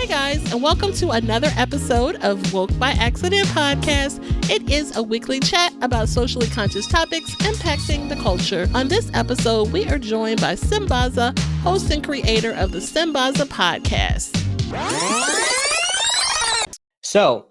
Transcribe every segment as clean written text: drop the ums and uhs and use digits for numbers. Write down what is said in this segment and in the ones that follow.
Hey guys, and welcome to another episode of Woke by Accident Podcast. It is a weekly chat about socially conscious topics impacting the culture. On this episode, we are joined by Sambaza, host and creator of the Sambaza Podcast. So,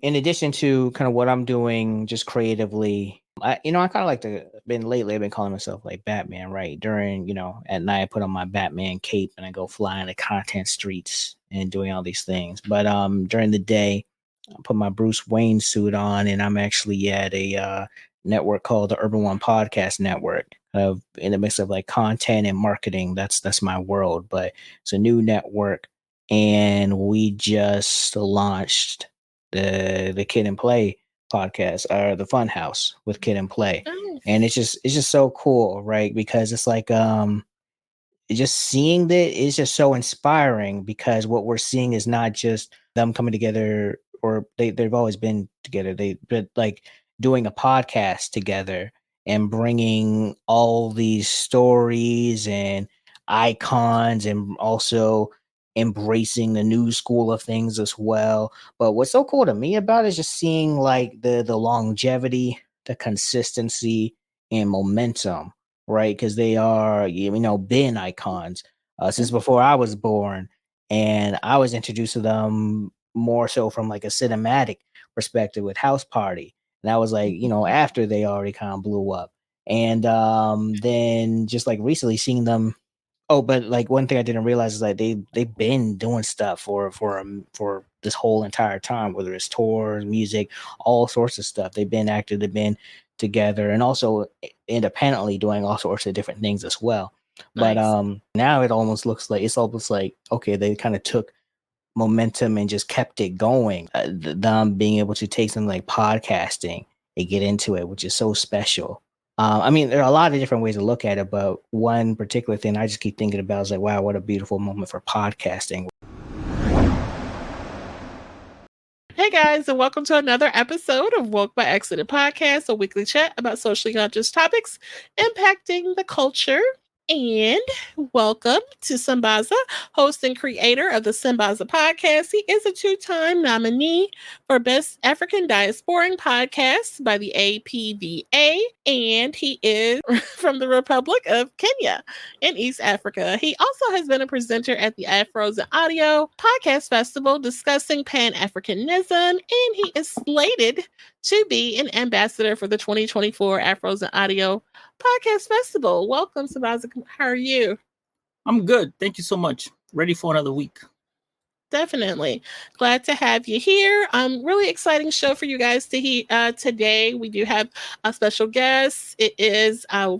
in addition to kind of what I'm doing just creatively, I kind of like I've been calling myself like Batman, right? During, at night I put on my Batman cape and I go flying the content streets and doing all these things. But during the day, I put my Bruce Wayne suit on and I'm actually at a network called the Urban One Podcast Network. In the mix of like content and marketing, that's my world. But it's a new network, and we just launched the Kid and Play podcast, or the Fun House with Kid and Play. Nice. And it's just so cool, right? Because it's like just seeing that is just so inspiring, because what we're seeing is not just them coming together, or they've always been together, but like doing a podcast together and bringing all these stories and icons, and also embracing the new school of things as well. But what's so cool to me about it is just seeing like the longevity, the consistency, and momentum, right? Because they are, been icons since before I was born, and I was introduced to them more so from like a cinematic perspective with House Party, and that was like after they already kind of blew up. And then just like recently seeing them. Oh, but like one thing I didn't realize is that they've been doing stuff for this whole entire time, whether it's tours, music, all sorts of stuff. They've been active, they've been together, and also independently doing all sorts of different things as well. Nice. But now it's almost like okay, they kind of took momentum and just kept it going. Them being able to take something like podcasting and get into it, which is so special. I mean, there are a lot of different ways to look at it, but one particular thing I just keep thinking about is like, wow, what a beautiful moment for podcasting. Hey guys, and welcome to another episode of Woke by Accident Podcast, a weekly chat about socially conscious topics impacting the culture. And welcome to Sambaza, host and creator of the Sambaza Podcast. He is a two-time nominee for Best African Diasporan Podcast by the APVA, and he is from the Republic of Kenya in East Africa. He also has been a presenter at the Afros and Audio Podcast Festival discussing Pan-Africanism, and he is slated to be an ambassador for the 2024 Afros and Audio Podcast Festival. Welcome, Sambaza. How are you? I'm good. Thank you so much. Ready for another week. Definitely. Glad to have you here. Really exciting show for you guys to hear today. We do have a special guest. It is a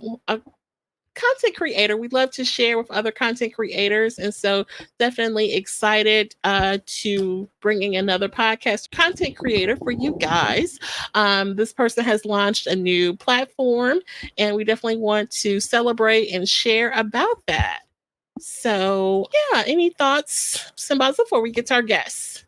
content creator. We love to share with other content creators, and so definitely excited to bringing another podcast content creator for you guys. This person has launched a new platform, and we definitely want to celebrate and share about that. So yeah, any thoughts, Sambaza, before we get to our guests?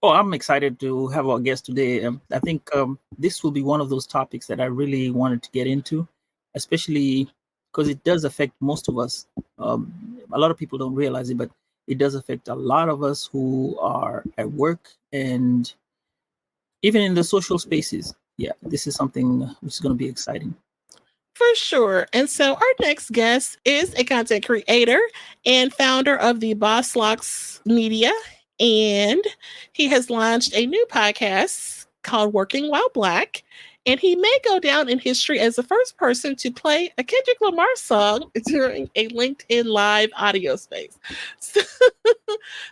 Oh, I'm excited to have our guest today. I think this will be one of those topics that I really wanted to get into, especially because it does affect most of us. A lot of people don't realize it, but it does affect a lot of us who are at work and even in the social spaces. Yeah, this is something which is going to be exciting. For sure. And so our next guest is a content creator and founder of the bosslocksmedia, and he has launched a new podcast called Working While Black. And he may go down in history as the first person to play a Kendrick Lamar song during a LinkedIn Live audio space.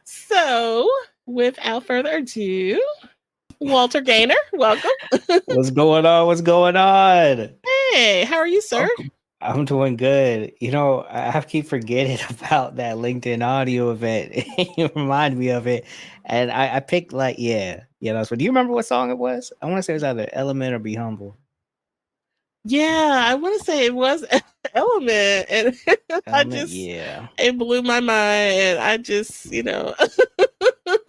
So without further ado, Walter Gaynor, welcome. What's going on? What's going on? Hey, how are you, sir? Welcome. I'm doing good. I have to keep forgetting about that LinkedIn audio event. You remind me of it. And I picked do you remember what song it was? I want to say it was either Element or Be Humble. Yeah, I want to say it was Element. And it blew my mind. And I just,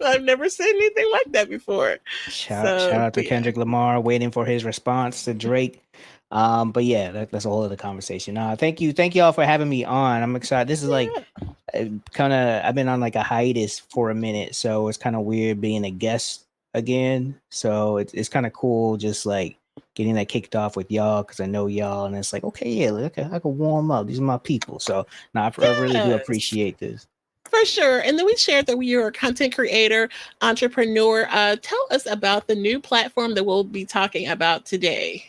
I've never seen anything like that before. Shout out to Kendrick Lamar, waiting for his response to Drake. But yeah, that's a whole other conversation. Thank you all for having me on. I'm excited. This is like I've been on like a hiatus for a minute, so it's kind of weird being a guest again. So it's kind of cool, just like getting that kicked off with y'all because I know y'all, and it's like, okay, yeah, look, I can warm up. These are my people. So no, I really do Yes. appreciate this. For sure. And then we shared that you're a content creator, entrepreneur. Tell us about the new platform that we'll be talking about today.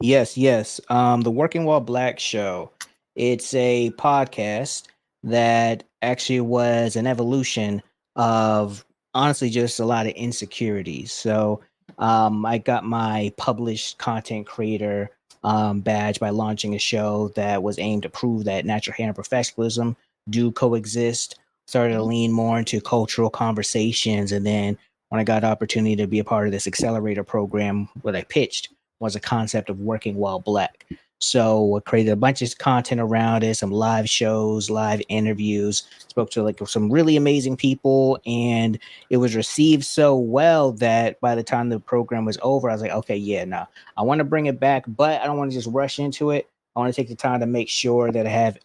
Yes. The Working While Black show. It's a podcast that actually was an evolution of honestly just a lot of insecurities. So I got my published content creator badge by launching a show that was aimed to prove that natural hair and professionalism do coexist. Started to lean more into cultural conversations, and then when I got the opportunity to be a part of this accelerator program, what I pitched was a concept of working while black. So I created a bunch of content around it, some live shows, live interviews, spoke to like some really amazing people, and it was received so well that by the time the program was over, I was like, okay, yeah, no, I want to bring it back, but I don't want to just rush into it. I want to take the time to make sure that I have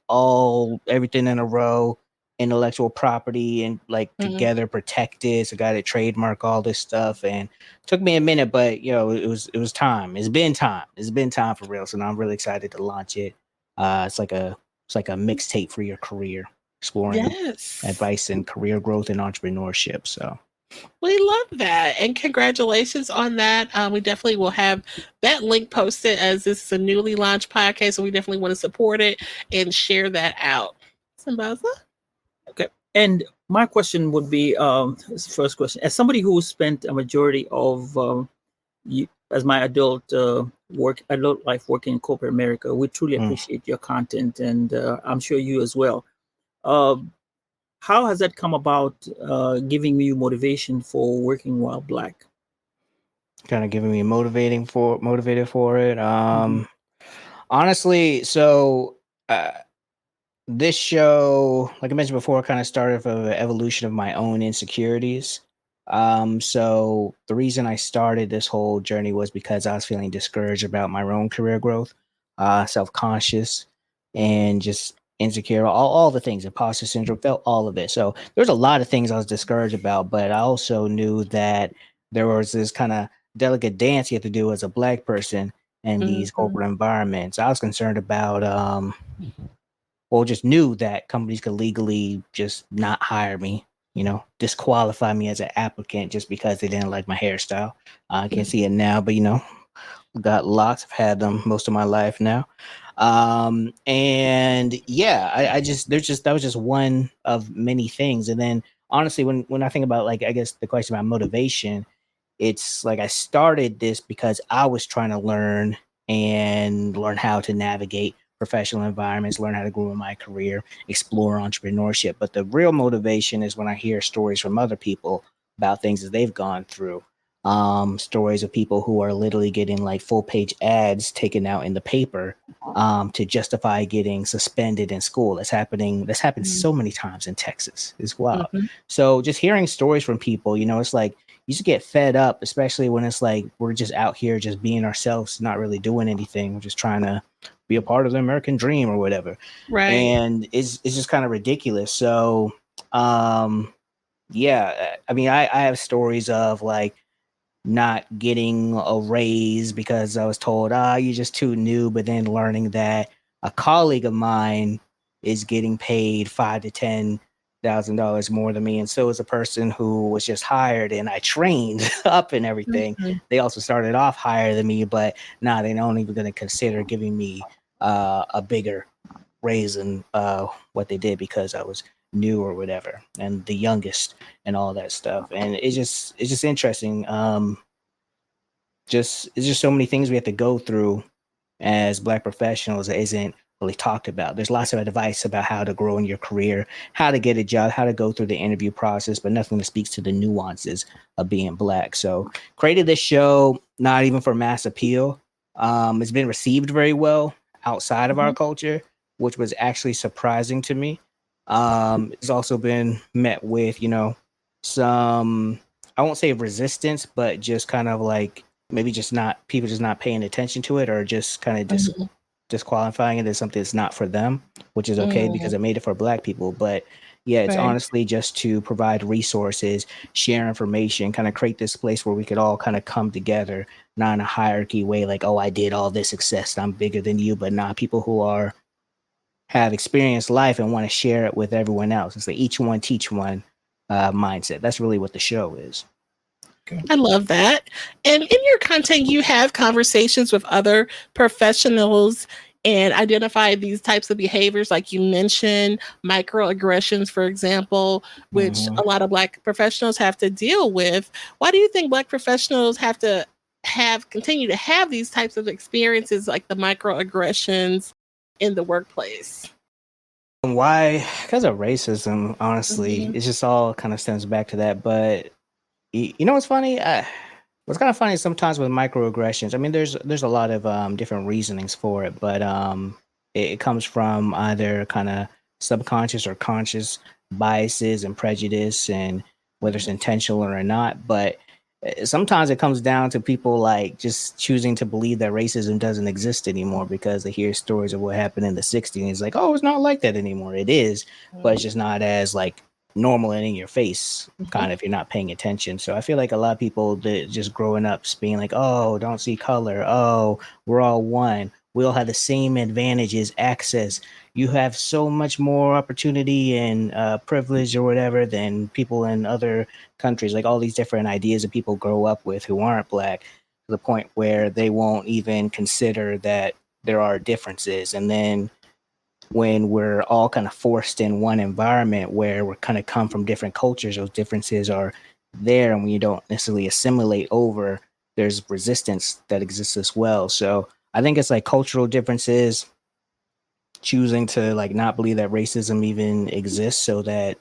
everything in a row, intellectual property and like Mhm. together protected. So I got to trademark all this stuff, and took me a minute, but it was time. It's been time. It's been time for real. So now I'm really excited to launch it. It's like a mixtape for your career, exploring Yes. advice and career growth and entrepreneurship. So We love that. And congratulations on that. We definitely will have that link posted as this is a newly launched podcast. So we definitely want to support it and share that out. Sambaza? Okay. And my question would be, this is the first question, as somebody who spent a majority of as my adult life working in corporate America, we truly appreciate your content, and I'm sure you as well. Uh, how has that come about, giving you motivation for working while black? kind of giving me motivated for it. Mhm. Honestly, so uh, this show, like I mentioned before, kind of started from an evolution of my own insecurities. So the reason I started this whole journey was because I was feeling discouraged about my own career growth, self-conscious, and just insecure, all the things, imposter syndrome, felt all of it. So there's a lot of things I was discouraged about, but I also knew that there was this kind of delicate dance you have to do as a black person in these Mhm. corporate environments. I was concerned about well, just knew that companies could legally just not hire me, disqualify me as an applicant just because they didn't like my hairstyle. I can't see it now, but got locks. I've had them most of my life now. And yeah, I just there's just that was just one of many things. And then honestly, when I think about, like, I guess the question about motivation, it's like I started this because I was trying to learn how to navigate professional environments, learn how to grow in my career, explore entrepreneurship. But the real motivation is when I hear stories from other people about things that they've gone through. Stories of people who are literally getting like full page ads taken out in the paper to justify getting suspended in school. That's happened so many times in Texas. It's wild. Mhm. So just hearing stories from people, it's like you just get fed up, especially when it's like we're just out here just being ourselves, not really doing anything. We're just trying to be a part of the American dream or whatever. Right. And it's just kind of ridiculous. So yeah, I mean, I have stories of like not getting a raise because I was told, you're just too new, but then learning that a colleague of mine is getting paid $5,000 to $10,000 more than me, and so is a person who was just hired and I trained up and everything. Mhm. They also started off higher than me, but now they're not even going to consider giving me a bigger raise than what they did because I was new or whatever, and the youngest and all that stuff. And it's just interesting. It's just so many things we have to go through as black professionals that isn't really talked about. There's lots of advice about how to grow in your career, how to get a job, how to go through the interview process, but nothing that speaks to the nuances of being black. So created this show not even for mass appeal. It's been received very well outside of our Mhm. culture, which was actually surprising to me. It's also been met with, some, I won't say resistance, but just kind of like maybe just not people just not paying attention to it, or just kind of disqualifying it as something that's not for them, which is okay because Mhm. I made it for black people. But Yeah, it's Right. honestly just to provide resources, share information, kind of create this place where we could all kind of come together, not in a hierarchy way, like, oh, I did all this success, I'm bigger than you, but not people who are have experienced life and want to share it with everyone else. It's like each one teach one mindset. That's really what the show is. I love that. And in your content, you have conversations with other professionals and identify these types of behaviors, like you mentioned, microaggressions, for example, which Mhm. a lot of Black professionals have to deal with. Why do you think Black professionals have to continue to have these types of experiences, like the microaggressions in the workplace? Why? Because of racism, honestly. Mhm. It just all kind of stems back to that. But you know what's funny? What's kind of funny is sometimes with microaggressions. I mean, there's a lot of different reasonings for it, but it comes from either kind of subconscious or conscious biases and prejudice, and whether it's intentional or not. But sometimes it comes down to people like just choosing to believe that racism doesn't exist anymore because they hear stories of what happened in the '60s. And it's like, oh, it's not like that anymore. It is, but it's just not as like normal and in your face kind of if you're not paying attention. So I feel like a lot of people that just growing up just being like, oh, don't see color, oh, we're all one, we all have the same advantages, access, you have so much more opportunity and privilege or whatever than people in other countries, like all these different ideas that people grow up with who aren't Black, to the point where they won't even consider that there are differences. And then when we're all kind of forced in one environment where we're kind of come from different cultures, those differences are there, and when you don't necessarily assimilate over, there's resistance that exists as well. So I think it's like cultural differences, choosing to like not believe that racism even exists, so that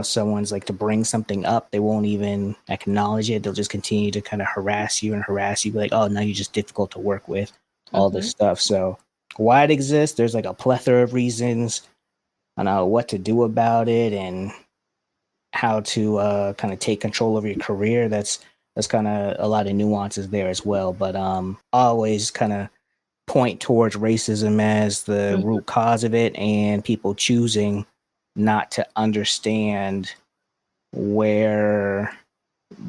someone's like to bring something up, they won't even acknowledge it. They'll just continue to kind of harass you and harass you, be like, oh, now you're just difficult to work with, all this Mhm. stuff. So why it exists, there's like a plethora of reasons on what to do about it and how to kind of take control of your career. That's kind of a lot of nuances there as well. But always kind of point towards racism as the Mhm. root cause of it, and people choosing not to understand where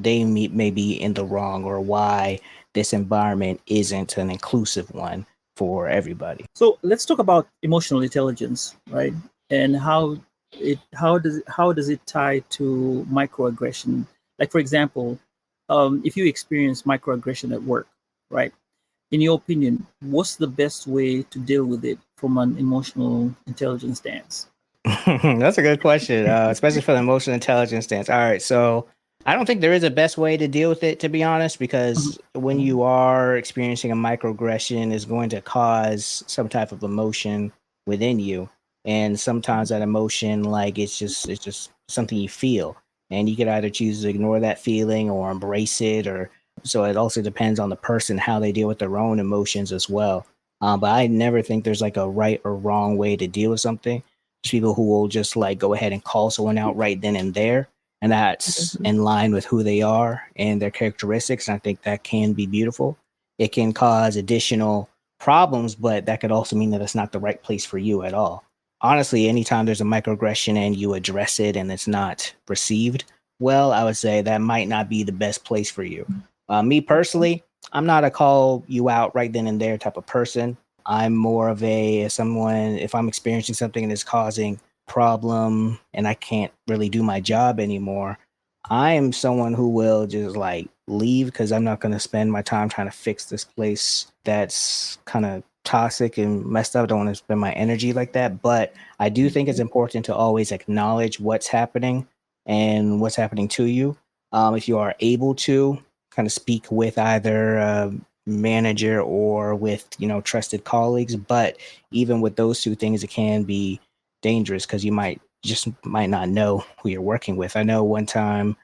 they may be in the wrong, or why this environment isn't an inclusive one for everybody. So let's talk about emotional intelligence, right? And how does it tie to microaggression? Like for example, if you experience microaggression at work, right? In your opinion, what's the best way to deal with it from an emotional intelligence stance? That's a good question, especially for the emotional intelligence stance. All right, so I don't think there is a best way to deal with it, to be honest, Mhm. because when you are experiencing a microaggression, is going to cause some type of emotion within you, and sometimes that emotion, like it's just something you feel, and you could either choose to ignore that feeling or embrace it, or so it also depends on the person how they deal with their own emotions as well. But I never think there's like a right or wrong way to deal with something. People who will just like go ahead and call someone out right then and there, and that's Mhm. in line with who they are and their characteristics. And I think that can be beautiful. It can cause additional problems, but that could also mean that it's not the right place for you at all. Honestly, anytime there's a microaggression and you address it and it's not received well, I would say that might not be the best place for you. Me personally, I'm not a call you out right then and there type of person. I'm more of a someone, if I'm experiencing something and it's causing problem and I can't really do my job anymore, I am someone who will just like leave, because I'm not going to spend my time trying to fix this place that's kind of toxic and messed up. I don't want to spend my energy like that. But I do think it's important to always acknowledge what's happening and what's happening to you. If you are able to kind of speak with either manager or with trusted colleagues, but even with those two things, it can be dangerous because you might not know who you're working with. I know one time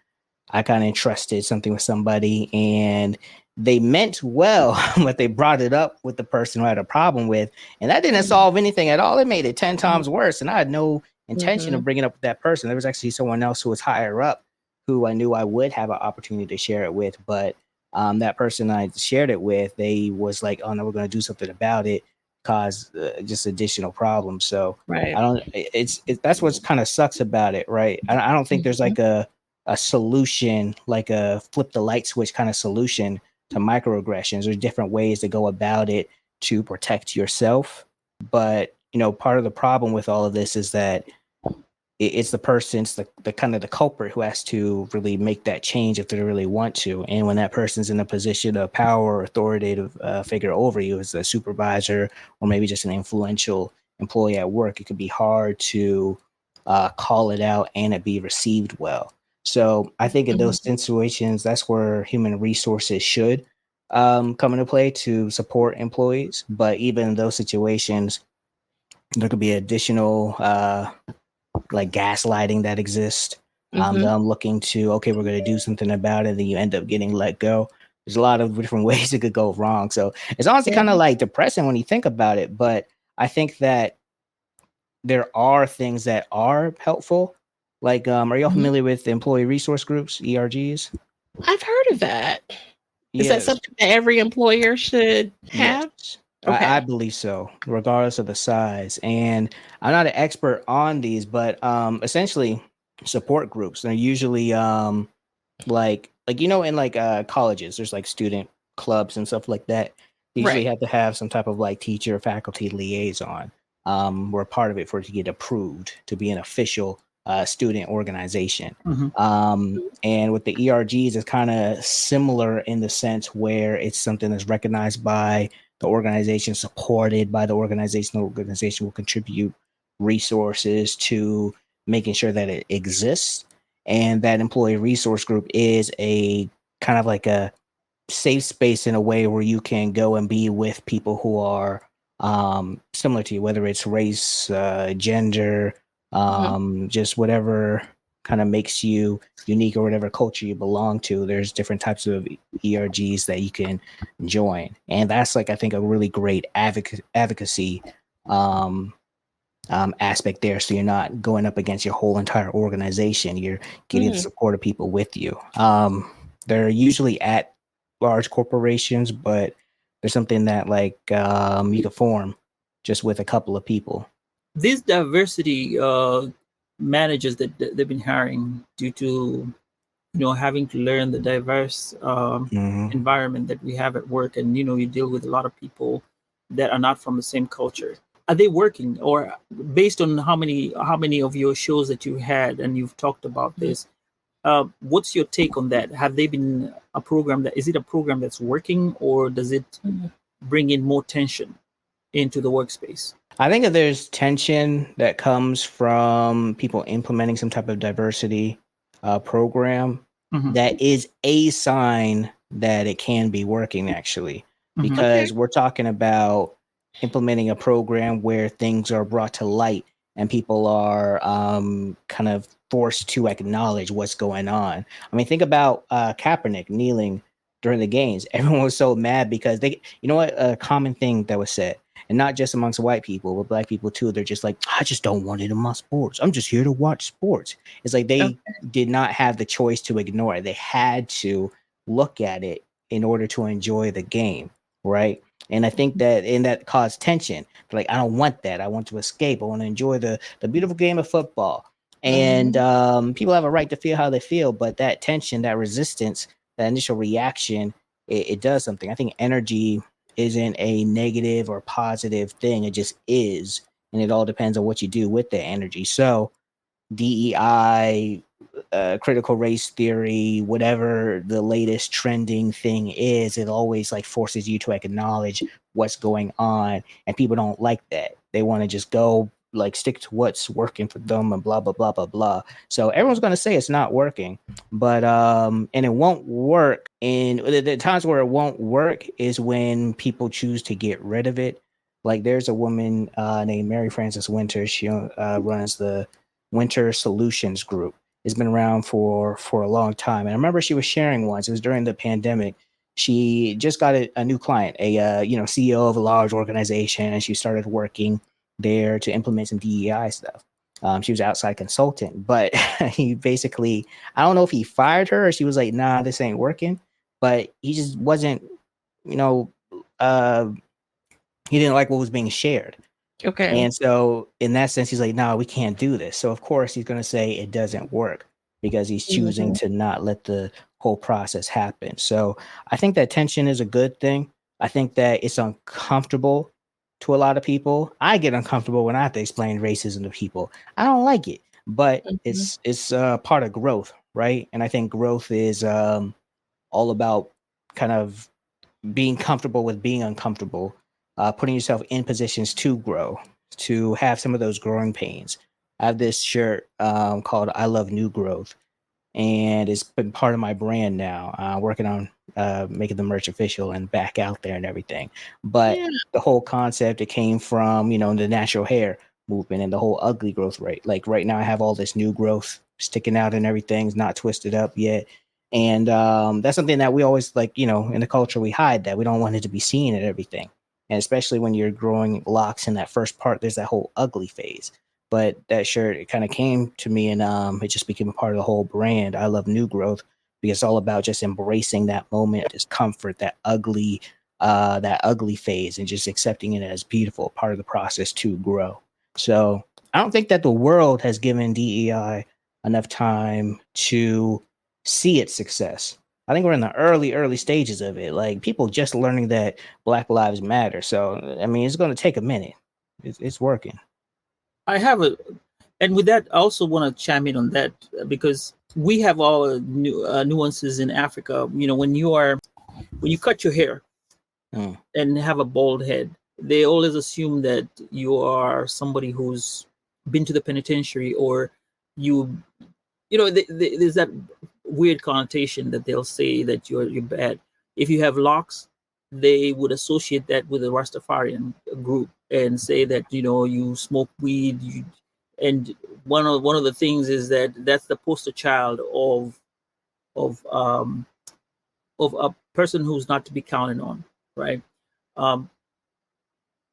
I kind of entrusted something with somebody and they meant well, but they brought it up with the person who I had a problem with, and that didn't solve anything at all. It made it 10 times worse, and I had no intention of Mhm. bringing up with that person. There was actually someone else who was higher up who I knew I would have an opportunity to share it with, but that person I shared it with, they was like, oh no, we're going to do something about it. cause just additional problems. So Right. I don't. That's what's kind of sucks about it, right? I don't think there's like a solution, like a flip the light switch kind of solution to microaggressions. There's different ways to go about it to protect yourself. But, part of the problem with all of this is that it's the person's the kind of the culprit who has to really make that change if they really want to. And when that person's in a position of power or authoritative figure over you as a supervisor or maybe just an influential employee at work, it could be hard to call it out and it be received well. So I think in those situations, that's where human resources should come into play to support employees. But even in those situations, there could be additional like gaslighting that exists. Them looking to, okay, we're going to do something about it, then you end up getting let go. There's a lot of different ways it could go wrong. So it's honestly kind of like depressing when you think about it. But I think that there are things that are helpful. Like, are y'all familiar with employee resource groups, ERGs? I've heard of that. Is that Yes. something that every employer should have? Yes. Okay. I believe so, regardless of the size. And I'm not an expert on these, but essentially support groups. They're usually like in like colleges, there's like student clubs and stuff like that. You usually have to have some type of like teacher faculty liaison. We're part of it for it to get approved to be an official student organization. And with the ERGs, it's kind of similar in the sense where it's something that's recognized by the organization, supported by the organization. The organization will contribute resources to making sure that it exists. And that employee resource group is a kind of like a safe space in a way where you can go and be with people who are similar to you, whether it's race, gender, just whatever kind of makes you unique or whatever culture you belong to. There's different types of ERGs that you can join. And that's like, I think, a really great advocacy aspect there. So you're not going up against your whole entire organization. You're getting the support of people with you. They're usually at large corporations, but there's something that like you can form just with a couple of people. These diversity managers that they've been hiring due to having to learn the diverse environment that we have at work, and you deal with a lot of people that are not from the same culture. Are they working, or based on how many of your shows that you had and you've talked about this, what's your take on that? Have they been a program is it a program that's working, or does it bring in more tension into the workspace? I think that there's tension that comes from people implementing some type of diversity program that is a sign that it can be working, actually, because we're talking about implementing a program where things are brought to light and people are kind of forced to acknowledge what's going on. I mean, think about Kaepernick kneeling during the games. Everyone was so mad because a common thing that was said, and not just amongst white people, but black people too. They're just like, I just don't want it in my sports. I'm just here to watch sports. It's like they did not have the choice to ignore it. They had to look at it in order to enjoy the game, right? And I think that caused tension. They're like, I don't want that. I want to escape. I want to enjoy the beautiful game of football. And people have a right to feel how they feel, but that tension, that resistance, that initial reaction, it does something. I think energy isn't a negative or positive thing. It just is. And it all depends on what you do with the energy. So DEI, critical race theory, whatever the latest trending thing is, it always like forces you to acknowledge what's going on. And people don't like that. They want to just go like stick to what's working for them and blah, blah, blah, blah, blah. So everyone's going to say it's not working, but, and it won't work. And the times where it won't work is when people choose to get rid of it. Like there's a woman named Mary Frances Winter. She runs the Winter Solutions Group. It's been around for a long time. And I remember she was sharing once, it was during the pandemic. She just got a new client, a CEO of a large organization, and she started working there to implement some DEI stuff. She was an outside consultant, but he basically, I don't know if he fired her or she was like, nah, this ain't working. But he just wasn't, he didn't like what was being shared. Okay. And so in that sense, he's like, no, we can't do this. So of course he's going to say it doesn't work because he's choosing Mhm. to not let the whole process happen. So I think that tension is a good thing. I think that it's uncomfortable to a lot of people. I get uncomfortable when I have to explain racism to people. I don't like it, but Mhm. it's part of growth, right? And I think growth is all about kind of being comfortable with being uncomfortable, putting yourself in positions to grow, to have some of those growing pains. I have this shirt called "I Love New Growth," and it's been part of my brand now. Working on making the merch official and back out there and everything. But Yeah. the whole concept, it came from the natural hair movement and the whole ugly growth rate. Like right now, I have all this new growth sticking out and everything's not twisted up yet. And that's something that we always like, in the culture we hide that we don't want it to be seen and everything. And especially when you're growing locks in that first part, there's that whole ugly phase. But that shirt, it kind of came to me, and it just became a part of the whole brand. I love new growth because it's all about just embracing that moment, discomfort, that ugly phase, and just accepting it as beautiful, part of the process to grow. So I don't think that the world has given DEI enough time to see its success. I think we're in the early stages of it. Like people just learning that Black Lives Matter. So I mean, it's going to take a minute. It's working. I have a, and with that, I also want to chime in on that because we have all nuances in Africa. When you cut your hair Mm. and have a bald head, they always assume that you are somebody who's been to the penitentiary, or you there's that weird connotation that they'll say that you're bad. If you have locks, they would associate that with the Rastafarian group and say that you smoke weed. And one of the things is that that's the poster child of um of a person who's not to be counted on, right? Um,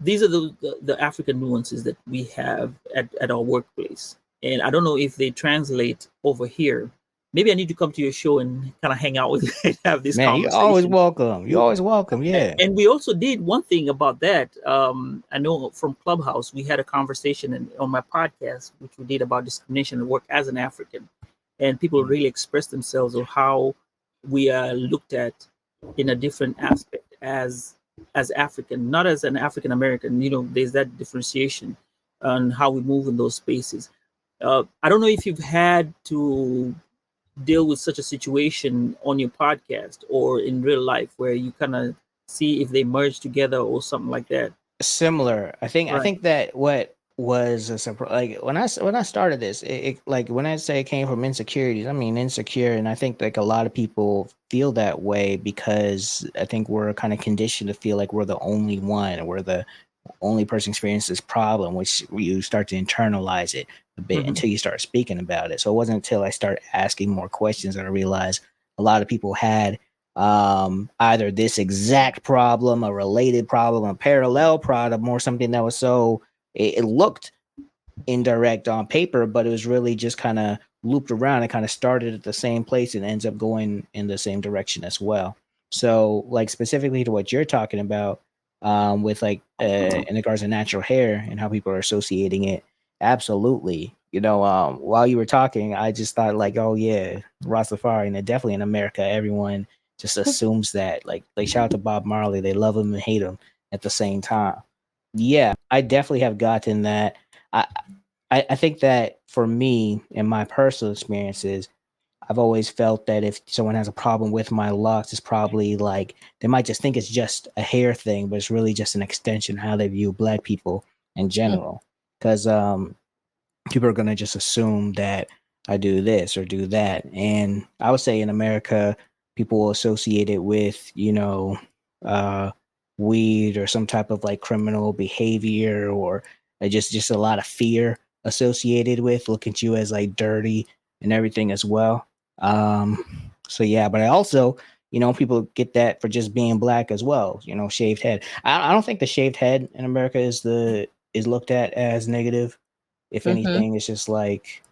these are the African nuances that we have at our workplace. And I don't know if they translate over here. Maybe I need to come to your show and kind of hang out with you and have this Man, you're always conversation. welcome. You're always welcome. Yeah. And we also did one thing about that. I know from Clubhouse, we had a conversation on my podcast, which we did about discrimination and work as an African. And people Mm. really expressed themselves on how we are looked at in a different aspect as African, not as an African American. There's that differentiation on how we move in those spaces. I don't know if you've had to deal with such a situation on your podcast or in real life where you kind of see if they merge together or something like that. Similar. I Right. think that what was a surprise, like when I started this, like when I say it came from insecurities, I mean insecure, and I think like a lot of people feel that way because I think we're kind of conditioned to feel like we're the only one, or we're the only person experiencing this problem, which you start to internalize it a bit Hmm. until you start speaking about it. So it wasn't until I started asking more questions that I realized a lot of people had either this exact problem, a related problem, a parallel problem, or something that was so it looked indirect on paper, but it was really just kind of looped around and kind of started at the same place and ends up going in the same direction as well. So, like specifically to what you're talking about, with like in regards to natural hair and how people are associating it, absolutely. While you were talking, I just thought like, oh yeah, Rastafari, and definitely in America, everyone just assumes that. Like shout out to Bob Marley, they love him and hate him at the same time. Yeah, I definitely have gotten that. I I think that for me, in my personal experiences, I've always felt that if someone has a problem with my locks, it's probably like they might just think it's just a hair thing, but it's really just an extension of how they view Black people in general. Because people are going to just assume that I do this or do that. And I would say in America, people will associate it with, uh, weed or some type of like criminal behavior, or just a lot of fear associated with looking at you as like dirty and everything as well. So yeah, but I also, people get that for just being Black as well, shaved head. I don't think the shaved head in America is looked at as negative. If Mm-hmm. anything, it's just like,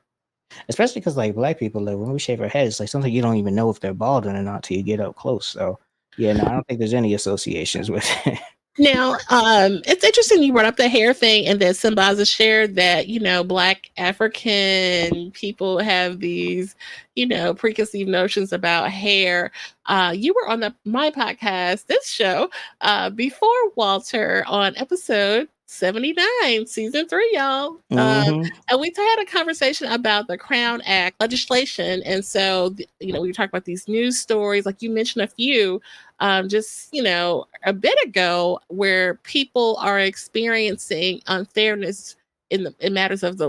especially because like Black people, like when we shave our heads, it's like something you don't even know if they're balding or not till you get up close. So yeah, no, I don't think there's any associations with it. Now, it's interesting you brought up the hair thing, and that Sambaza shared that Black African people have these preconceived notions about hair. You were on my podcast, this show, before Walter on episode 79, season 3, y'all. Mm-hmm. And we had a conversation about the Crown Act legislation, and so we talked about these news stories, like you mentioned a few just a bit ago, where people are experiencing unfairness in matters of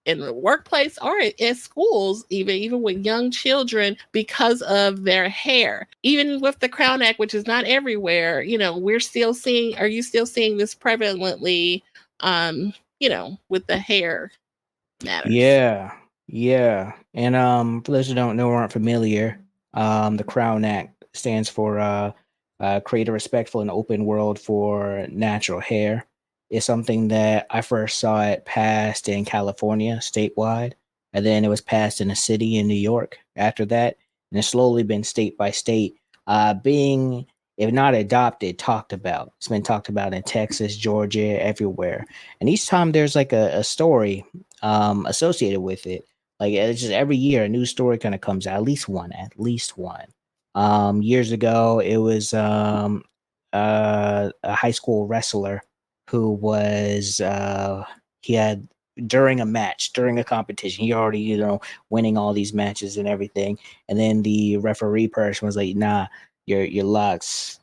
in the workplace or in schools, even with young children, because of their hair. Even with the Crown Act, which is not everywhere, we're still seeing. Are you still seeing this prevalently? With the hair matters. Yeah. And for those who don't know or aren't familiar, the Crown Act stands for create a respectful and open world for natural hair. It's something that I first saw it passed in California statewide, and then it was passed in a city in New York after that, and it's slowly been state by state, being if not adopted, talked about. It's been talked about in Texas, Georgia, everywhere. And each time there's like a story associated with it. Like it's just every year a new story kind of comes out, at least one. Years ago, it was a high school wrestler who was he had during a competition, he already winning all these matches and everything, and then the referee person was like, "Nah, your locks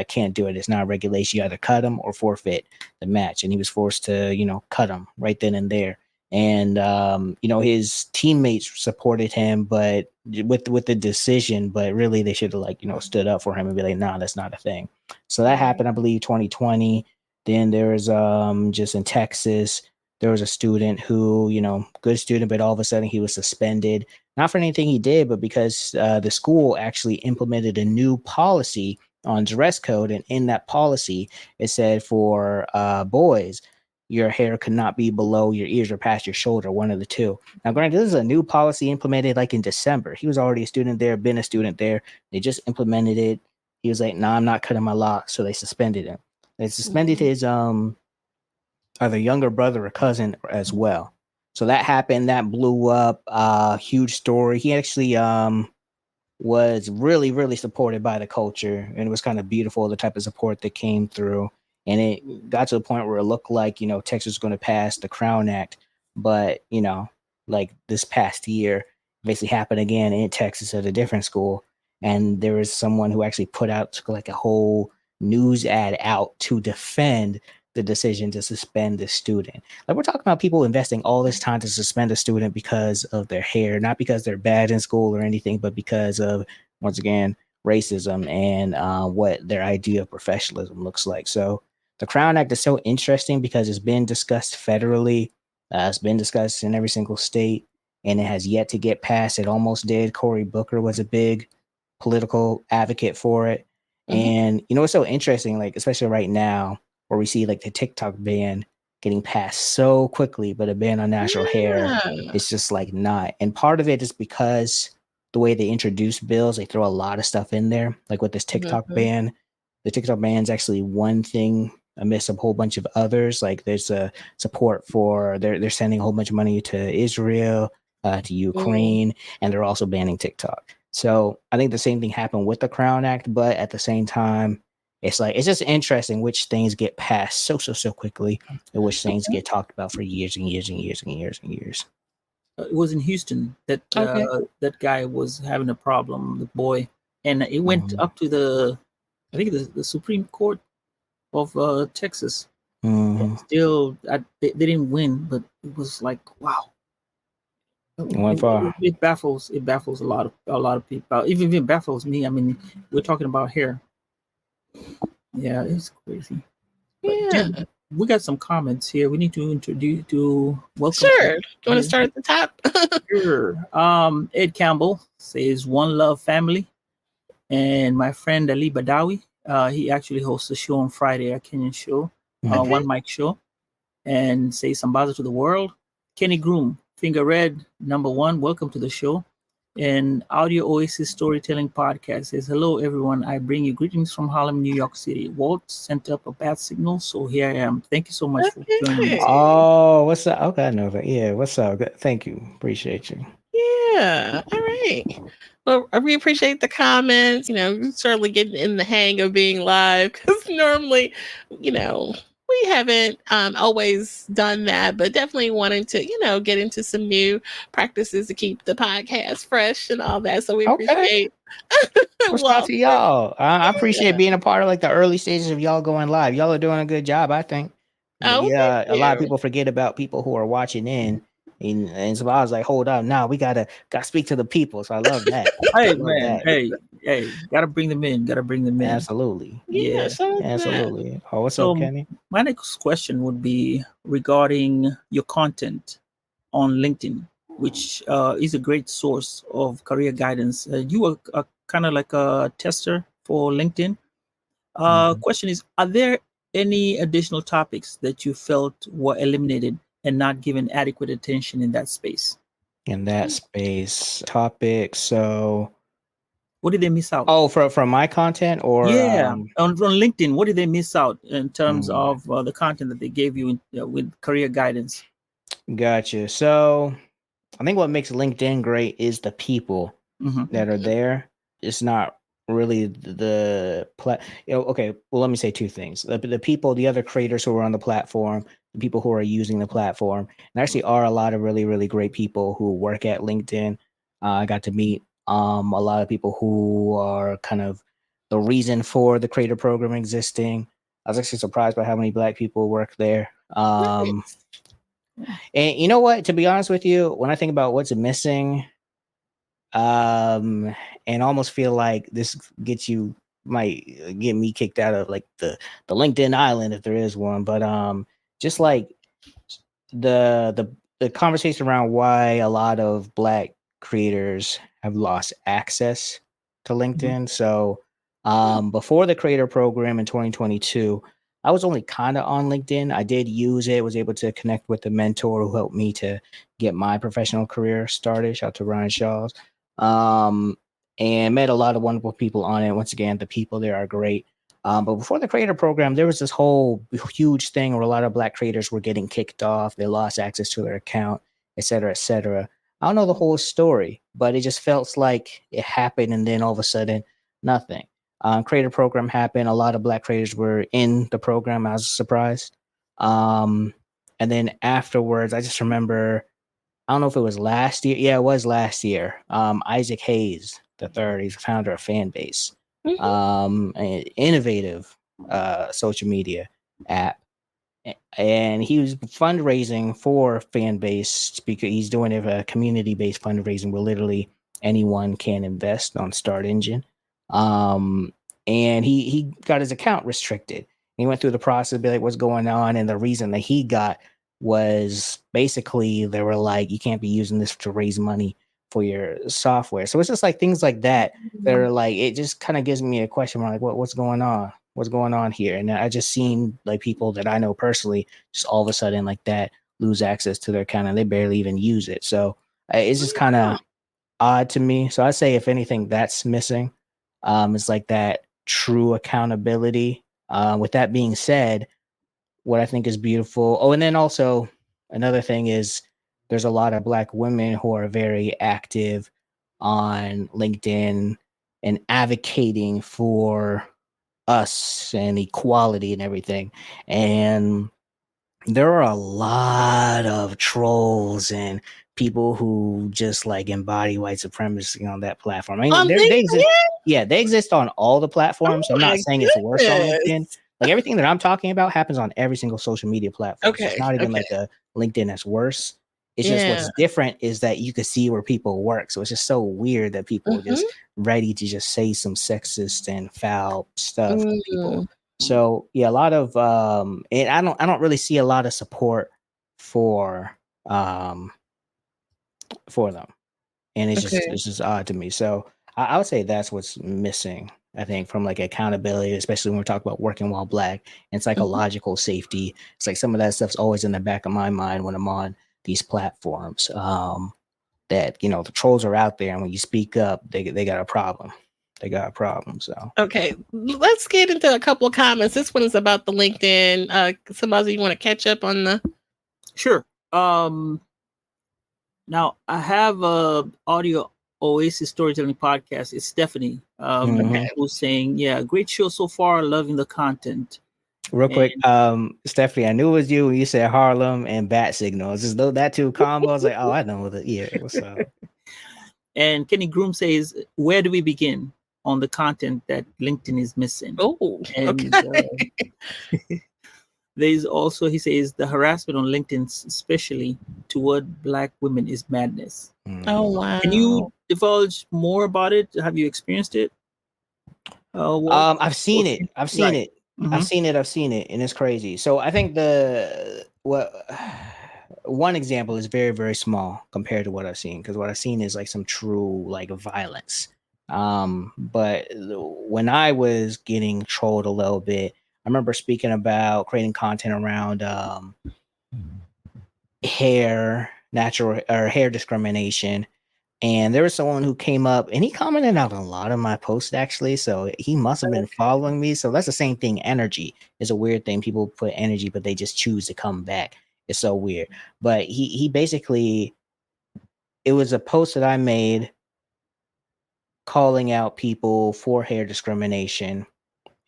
can't do it. It's not regulation. You either cut him or forfeit the match," and he was forced to cut him right then and there. And his teammates supported him, but with the decision, but really they should have stood up for him and be like, "Nah, that's not a thing." So that happened, I believe, 2020. Then there was just in Texas, there was a student who, good student, but all of a sudden he was suspended, not for anything he did, but because the school actually implemented a new policy on dress code. And in that policy, it said for boys, your hair could not be below your ears or past your shoulder, one of the two. Now, granted, this is a new policy implemented like in December. He was already a student there, been a student there. They just implemented it. He was like, "Nah, I'm not cutting my locks," so they suspended him. They suspended his either younger brother or cousin as well. So that happened. That blew up. Huge story. He actually was really, really supported by the culture, and it was kind of beautiful the type of support that came through. And it got to the point where it looked like Texas was going to pass the Crown Act, but like this past year, basically happened again in Texas at a different school, and there was someone who actually put out like a whole news ad out to defend the decision to suspend the student. Like, we're talking about people investing all this time to suspend a student because of their hair, not because they're bad in school or anything, but because of, once again, racism and what their idea of professionalism looks like. So the Crown Act is so interesting because it's been discussed federally. It's been discussed in every single state, and it has yet to get passed. It almost did. Cory Booker was a big political advocate for it. And it's so interesting, like especially right now, where we see like the TikTok ban getting passed so quickly, but a ban on natural hair, it's just like not. And part of it is because the way they introduce bills, they throw a lot of stuff in there. Like with this TikTok ban, the TikTok ban is actually one thing amidst a whole bunch of others. Like there's a support for they're sending a whole bunch of money to Israel, to Ukraine, and they're also banning TikTok. So I think the same thing happened with the Crown Act, but at the same time, it's just interesting which things get passed so quickly and which things get talked about for years and years and years and years and years. It was in Houston that that guy was having a problem, the boy, and it went up to I think the Supreme Court of Texas. Still, they didn't win, but it was like, wow. It baffles a lot of people. Even it baffles me. I mean, we're talking about hair. Yeah, it's crazy. Yeah. Jen, we got some comments here. We need to welcome. Sure. Do you want to start at the top? Sure. Ed Campbell says, "One Love Family," and my friend Ali Badawi. He actually hosts a show on Friday, a Kenyan show, One Mic Show, and say Sambaza to the world. Kenny Groom, Finger Red, #1, welcome to the show. And Audio Oasis Storytelling Podcast says, hello, everyone. I bring you greetings from Harlem, New York City. Walt sent up a bad signal, so here I am. Thank you so much for joining us. Oh, what's up? Okay, I know that. Yeah, what's up? Thank you. Appreciate you. Yeah. All right. Well, we appreciate the comments. Certainly getting in the hang of being live because normally, we haven't always done that, but definitely wanting to, get into some new practices to keep the podcast fresh and all that. So we appreciate. What's up to y'all? I appreciate being a part of like the early stages of y'all going live. Y'all are doing a good job, I think. Oh, yeah, a lot of people forget about people who are watching in. And so I was like, hold up, now we gotta speak to the people. So I love that. Hey man, hey, gotta bring them in. Absolutely. Yeah, absolutely. Oh, what's So up, Kenny? my next question would be regarding your content on LinkedIn, which is a great source of career guidance. You are kind of like a tester for LinkedIn. Question is, are there any additional topics that you felt were eliminated and not given adequate attention in that space? In that space, topic. So, what did they miss out? Oh, from my content, or on LinkedIn, what did they miss out in terms of the content that they gave you with career guidance? Gotcha. So, I think what makes LinkedIn great is the people that are there. It's not really the okay, well, let me say two things. The people, the other creators who are on the platform, the people who are using the platform, and actually are a lot of really, really great people who work at LinkedIn. I got to meet a lot of people who are kind of the reason for the creator program existing. I was actually surprised by how many Black people work there. And you know what? To be honest with you, when I think about what's missing, and almost feel like this might get me kicked out of like the LinkedIn island if there is one, but just like the conversation around why a lot of Black creators have lost access to LinkedIn. So before the creator program in 2022, I was only kind of on LinkedIn. I did use it, was able to connect with a mentor who helped me to get my professional career started. Shout out to Ryan Shaws. And met a lot of wonderful people on it. Once again, the people there are great. But before the creator program, there was this whole huge thing where a lot of Black creators were getting kicked off. They lost access to their account, et cetera, et cetera. I don't know the whole story, but it just felt like it happened. And then all of a sudden, nothing. Creator program happened. A lot of Black creators were in the program. I was surprised. And then afterwards, I just remember, I don't know if it was last year. Yeah, it was last year. Isaac Hayes the third, he's the founder of Fanbase, an innovative social media app. And he was fundraising for Fanbase because he's doing a community-based fundraising where literally anyone can invest on Start Engine. And he got his account restricted. He went through the process, be like, what's going on? And the reason that he got was basically they were like, you can't be using this to raise money for your software. So it's just like things like that that are like, it just kind of gives me a question like, what's going on? What's going on here? And I just seen like people that I know personally just all of a sudden like that lose access to their account and they barely even use it. So it's just kind of odd to me. So I say if anything that's missing, it's like that true accountability. With that being said, what I think is beautiful. Oh, and then also another thing is there's a lot of Black women who are very active on LinkedIn and advocating for us and equality and everything. And there are a lot of trolls and people who just like embody white supremacy on that platform. I mean, they exist. Yeah, they exist on all the platforms. So I'm not saying it's worse on LinkedIn. Like everything that I'm talking about happens on every single social media platform. Okay. So it's not even like a LinkedIn that's worse. It's just what's different is that you can see where people work. So it's just so weird that people are just ready to just say some sexist and foul stuff to people. So yeah, a lot of and I don't really see a lot of support for them. And it's just odd to me. So I would say that's what's missing, I think, from like accountability, especially when we're talking about working while Black and psychological safety. It's like some of that stuff's always in the back of my mind when I'm on these platforms. that the trolls are out there, and when you speak up, they got a problem. They got a problem. So Okay, let's get into a couple of comments. This one is about the LinkedIn. Sambaza, you want to catch up on the? Sure. Now I have a audio Oasis storytelling podcast. It's Stephanie who's saying, "Yeah, great show so far. Loving the content." Real quick, Stephanie, I knew it was you when you said Harlem and Bat Signal. It's just though that two combos, I was like, oh, I know what what's up. And Kenny Groom says, "Where do we begin on the content that LinkedIn is missing?" Oh, and okay. There's also, he says, the harassment on LinkedIn, especially toward Black women, is madness. Oh, wow. Can you divulge more about it? Have you experienced it? I've seen it. I've seen it. Mm-hmm. I've seen it, and it's crazy. So I think one example is very, very small compared to what I've seen, because what I've seen is like some true like violence. But when I was getting trolled a little bit, I remember speaking about creating content around hair discrimination. And there was someone who came up and he commented out a lot of my posts, actually. So he must have been following me. So that's the same thing. Energy is a weird thing. People put energy, but they just choose to come back. It's so weird. But he basically, it was a post that I made calling out people for hair discrimination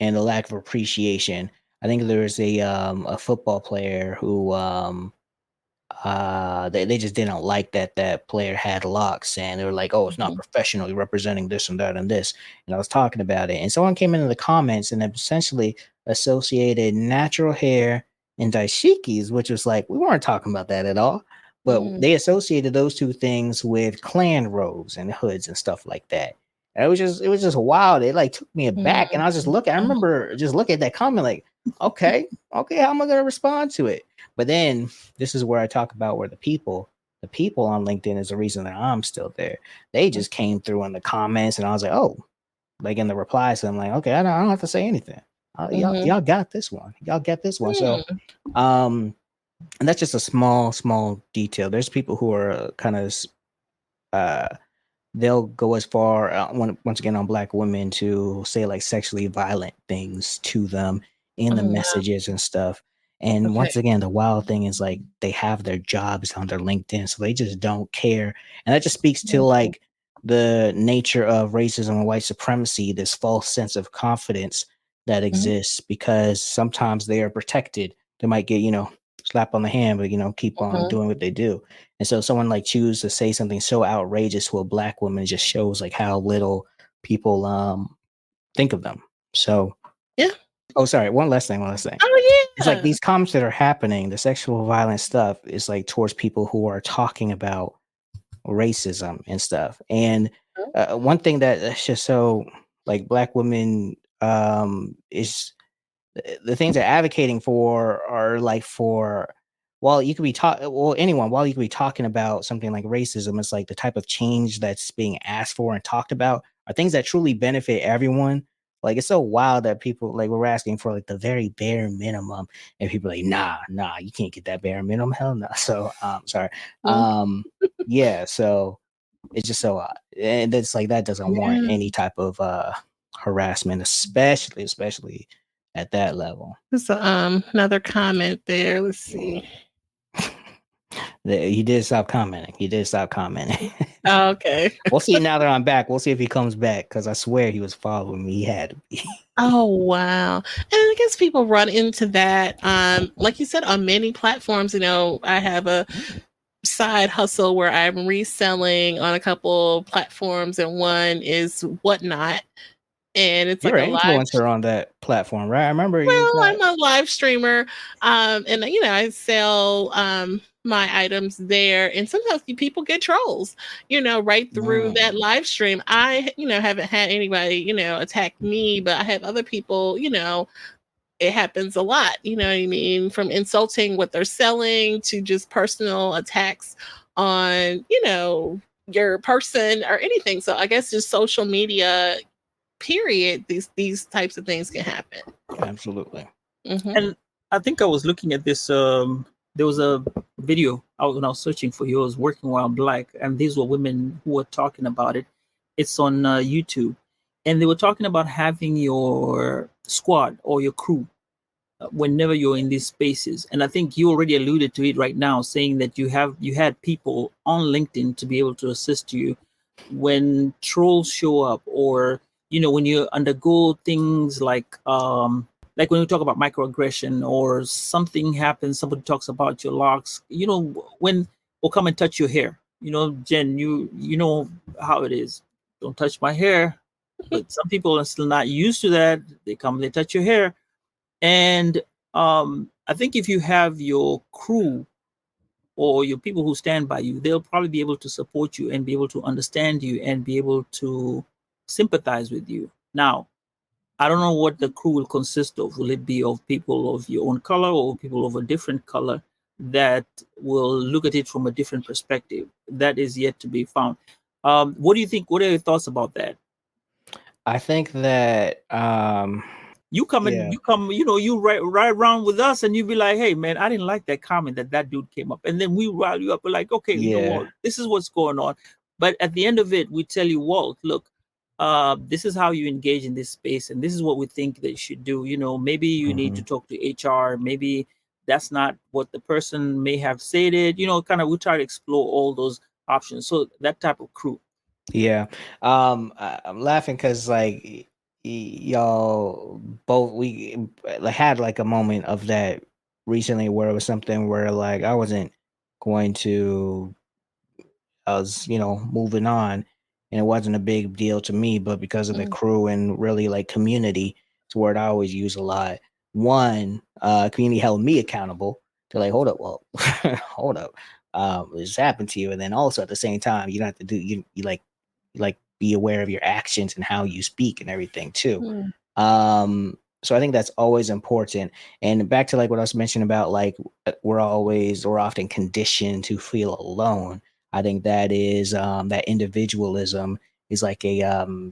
and the lack of appreciation. I think there was a football player who they just didn't like that player had locks, and they were like, oh, it's not professional, you're representing this and that and this. And I was talking about it, and someone came into the comments and essentially associated natural hair and dashikis, which was like, we weren't talking about that at all, but they associated those two things with clan robes and hoods and stuff like that. And it was just wild. It like took me aback, and I was just looking. I remember just looking at that comment like, okay, how am I gonna respond to it? But then this is where I talk about where the people on LinkedIn is the reason that I'm still there. They just came through in the comments, and I was like, oh, like in the replies. So I'm like, okay, I don't have to say anything. Y'all got this one. Y'all get this one. So, and that's just a small detail. There's people who are kind of they'll go as far once again on Black women to say like sexually violent things to them in the messages and stuff. And once again, the wild thing is like they have their jobs on their LinkedIn, so they just don't care. And that just speaks to like the nature of racism and white supremacy, this false sense of confidence that exists because sometimes they are protected. They might get, slap on the hand, but keep on doing what they do. And so someone like choose to say something so outrageous to a Black woman just shows like how little people think of them. So yeah. Oh, sorry. One last thing. Oh, yeah. It's like these comments that are happening, the sexual violence stuff is like towards people who are talking about racism and stuff. And one thing that's just so like Black women is the things they're advocating for are like for while you could be talking about something like racism, it's like the type of change that's being asked for and talked about are things that truly benefit everyone. Like it's so wild that people like we're asking for like the very bare minimum, and people are like, nah, you can't get that bare minimum. Hell no. So sorry. Yeah, so it's just so odd. And it's like that doesn't warrant any type of harassment, especially at that level. There's another comment there. Let's see. He did stop commenting. Oh, okay. We'll see now that I'm back. We'll see if he comes back, because I swear he was following me. He had to be. Oh, wow. And I guess people run into that. Like you said, on many platforms, I have a side hustle where I'm reselling on a couple platforms, and one is Whatnot. And it's You're like an a influencer on that platform, right? I remember I'm a live streamer. And I sell my items there, and sometimes people get trolls, right through that live stream. I, haven't had anybody, attack me, but I have other people, it happens a lot, you know what I mean? From insulting what they're selling to just personal attacks on, your person or anything. So I guess just social media, period, these types of things can happen. Absolutely. And I think I was looking at this there was a video out when I was searching for yours, working while black, and these were women who were talking about it. It's on YouTube, and they were talking about having your squad or your crew whenever you're in these spaces. And I think you already alluded to it right now, saying that you had people on LinkedIn to be able to assist you when trolls show up, or when you undergo things like when we talk about microaggression, or something happens, somebody talks about your locks, when will come and touch your hair. Jen, you know how it is. Don't touch my hair. But some people are still not used to that. They come, they touch your hair. And I think if you have your crew or your people who stand by you, they'll probably be able to support you and be able to understand you and be able to sympathize with you. Now, I don't know what the crew will consist of. Will it be of people of your own color or people of a different color that will look at it from a different perspective? That is yet to be found. What do you think? What are your thoughts about that? I think that You come and yeah, you ride around with us, and you be like, "Hey, man, I didn't like that comment that dude came up," and then we rile you up. We're like, "Okay, you know yeah, what? This is what's going on." But at the end of it, we tell you, Walt, look, this is how you engage in this space, and this is what we think that you should do. Maybe you need to mhm, talk to HR. Maybe that's not what the person may have stated. Kind of we try to explore all those options. So that type of crew. yeah. I'm laughing because like y'all both we like had like a moment of that recently where it was something where like I wasn't going to I was, moving on, and it wasn't a big deal to me, but because of the Mm, crew and really like community, it's a word I always use a lot. One, community held me accountable to like, hold up, well, hold up, this happened to you, and then also at the same time, you don't have to do you like be aware of your actions and how you speak and everything too. mm, So I think that's always important. And back to like what I was mentioning about like we're often conditioned to feel alone. I think that is that individualism is like a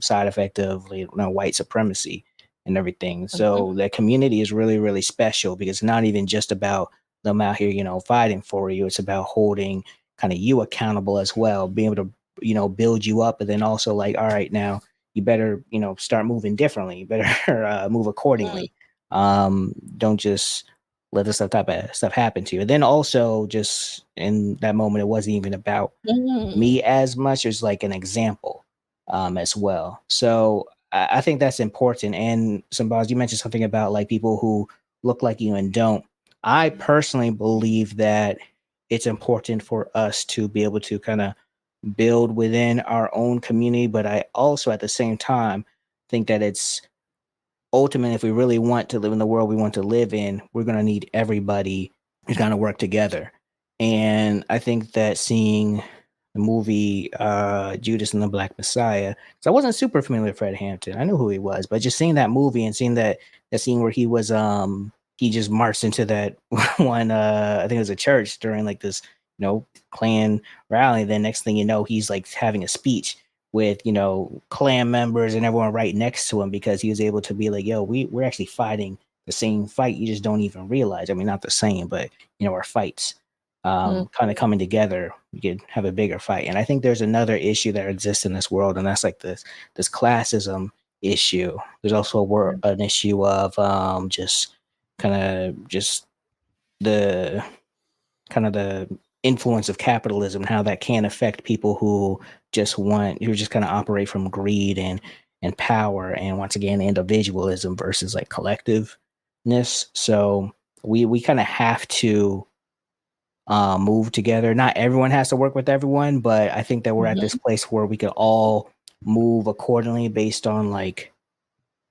side effect of white supremacy and everything. mhm, So that community is really, really special because it's not even just about them out here, fighting for you. It's about holding kind of you accountable as well, being able to, build you up, and then also like, all right, now you better, start moving differently. You better move mm, accordingly. Don't just let this type of stuff happen to you. And then also just in that moment, it wasn't even about mm, me as much as like an example as well. So I think that's important. And Sambaza, you mentioned something about like people who look like you and don't. I personally believe that it's important for us to be able to kind of build within our own community, but I also at the same time think that it's ultimately, if we really want to live in the world we want to live in, we're going to need everybody to kind of work together. And I think that seeing the movie Judas and the Black Messiah, because I wasn't super familiar with Fred Hampton, I knew who he was, but just seeing that movie and seeing that scene where he just marched into that one I think it was a church during like this Klan rally. Then next thing you know, he's like having a speech with clan members and everyone right next to him because he was able to be like, yo, we're actually fighting the same fight, you just don't even realize. I mean, not the same, but our fights mm, kind of coming together, we could have a bigger fight. And I think there's another issue that exists in this world, and that's like this classism issue. There's also an issue of just the kind of the influence of capitalism, how that can affect people who just kind of operate from greed and power, and once again individualism versus like collectiveness. So we kind of have to move together. Not everyone has to work with everyone, but I think that we're at this mhm, place where we could all move accordingly based on like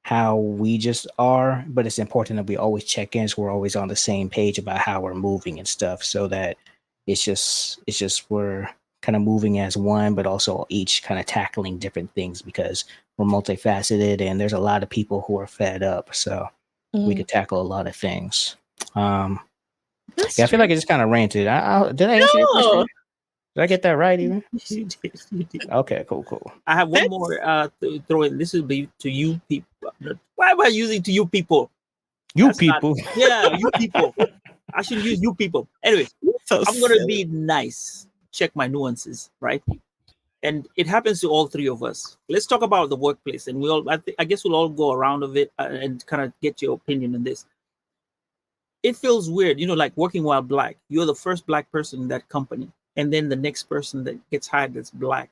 how we just are. But it's important that we always check in, so we're always on the same page about how we're moving and stuff, so that it's just we're kind of moving as one, but also each kind of tackling different things because we're multifaceted and there's a lot of people who are fed up. So we mm. could tackle a lot of things. Um, That's yeah, I feel true. like I just kind of ranted. Did I answer your No, question? Did I get that right even? You did, you did. Okay, cool. I have one that's more to throw in. This will be to you people. Why am I using to you people? You That's not. people. Yeah, you people. I shouldn't use you people. Anyway, So I'm gonna silly. be nice. Check my nuances, right? And it happens to all three of us. Let's talk about the workplace, and I guess we'll all go around of it and kind of get your opinion on this. It feels weird, like working while black. You're the first black person in that company, and then the next person that gets hired that's black.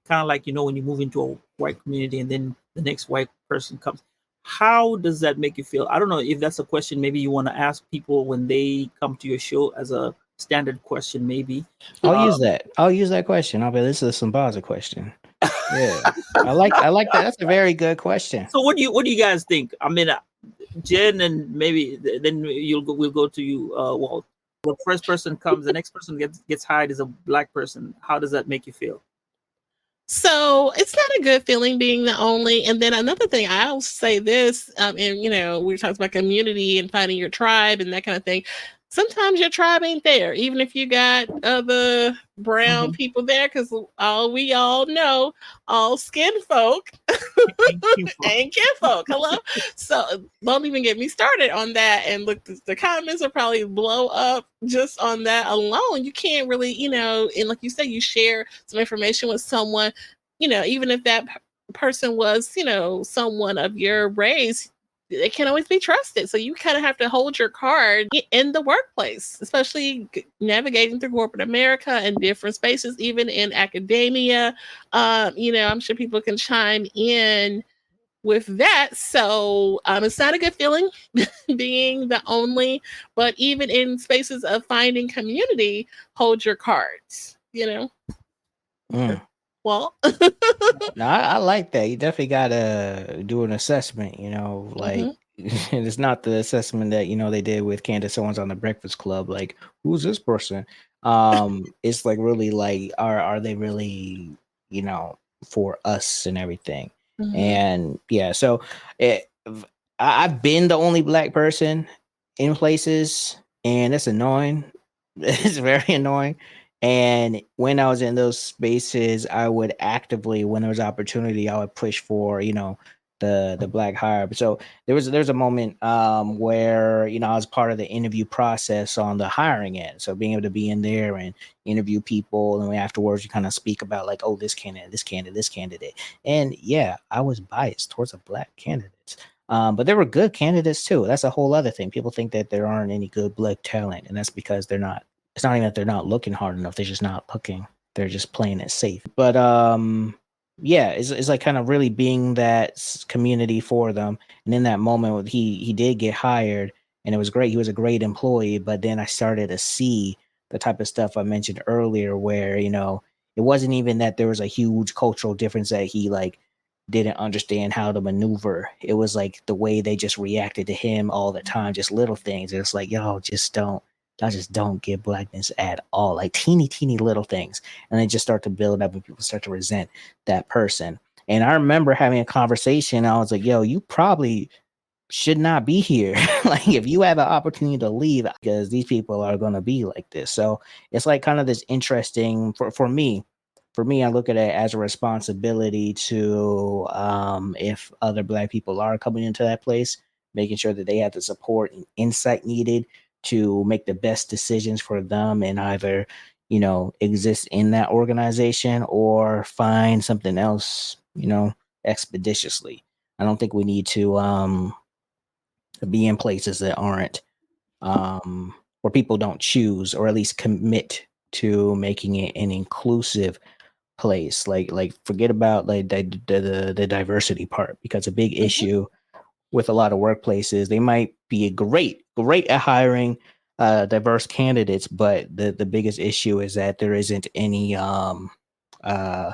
Kind of like when you move into a white community, and then the next white person comes. How does that make you feel? I don't know if that's a question maybe you want to ask people when they come to your show as a standard question, maybe. I'll use that. I'll use that question. I'll be, this is a Sambaza question. Yeah. I like that. That's a very good question. So what do you guys think? I mean, Jen, and maybe then we'll go to you, Walt. The first person comes, the next person gets hired is a black person. How does that make you feel? So it's not a good feeling being the only. And then another thing, I'll say this, and we were talking about community and finding your tribe and that kind of thing. Sometimes your tribe ain't there, even if you got other brown people there, because we all know all skin folk ain't kinfolk. Hello. So don't even get me started on that. And look, the comments will probably blow up just on that alone. You can't really, and like you said, you share some information with someone, even if that person was, someone of your race, they can't always be trusted. So you kind of have to hold your card in the workplace, especially navigating through corporate America and different spaces, even in academia. I'm sure people can chime in with that. So it's not a good feeling being the only, but even in spaces of finding community, hold your cards, Well, No, I like that. You definitely gotta do an assessment, like it's not the assessment that they did with Candace Owens on the Breakfast Club, like who's this person? It's like really like are they really, for us and everything. And yeah, so I've been the only black person in places, and it's annoying. It's very annoying. And when I was in those spaces, I would actively, when there was opportunity, I would push for, the black hire. So there's a moment where, I was part of the interview process on the hiring end. So being able to be in there and interview people, and afterwards you kind of speak about like, oh, this candidate, this candidate, this candidate. And yeah, I was biased towards the black candidates. But there were good candidates too. That's a whole other thing. People think that there aren't any good black talent, and that's because they're not. It's not even that they're not looking hard enough. They're just not looking. They're just playing it safe. But yeah, it's like kind of really being that community for them. And in that moment, he did get hired, and it was great. He was a great employee. But then I started to see the type of stuff I mentioned earlier, where it wasn't even that there was a huge cultural difference that he like didn't understand how to maneuver. It was like the way they just reacted to him all the time, just little things. It's like, y'all just don't get blackness at all, like teeny little things. And they just start to build up, and people start to resent that person. And I remember having a conversation. I was like, yo, you probably should not be here. Like if you have an opportunity to leave, because these people are going to be like this. So it's like kind of this interesting for me. For me, I look at it as a responsibility to, if other black people are coming into that place, making sure that they have the support and insight needed to make the best decisions for them, and either exist in that organization or find something else expeditiously. I don't think we need to be in places that aren't, where people don't choose or at least commit to making it an inclusive place. Like forget about like the diversity part, because a big issue with a lot of workplaces, they might be great at hiring diverse candidates, but the biggest issue is that there isn't any uh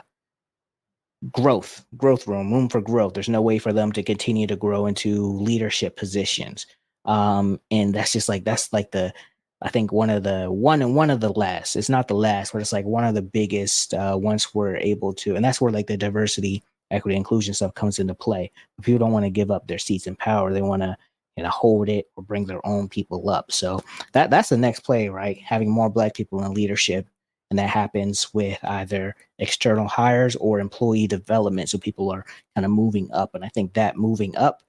room for growth. There's no way for them to continue to grow into leadership positions. And that's like the, I think one of the last, it's not the last, but it's like one of the biggest, once we're able to, and that's where like the diversity, equity, inclusion stuff comes into play. People don't want to give up their seats in power. They want to hold it or bring their own people up. So that's the next play, right? Having more black people in leadership. And that happens with either external hires or employee development. So people are kind of moving up. And I think that moving up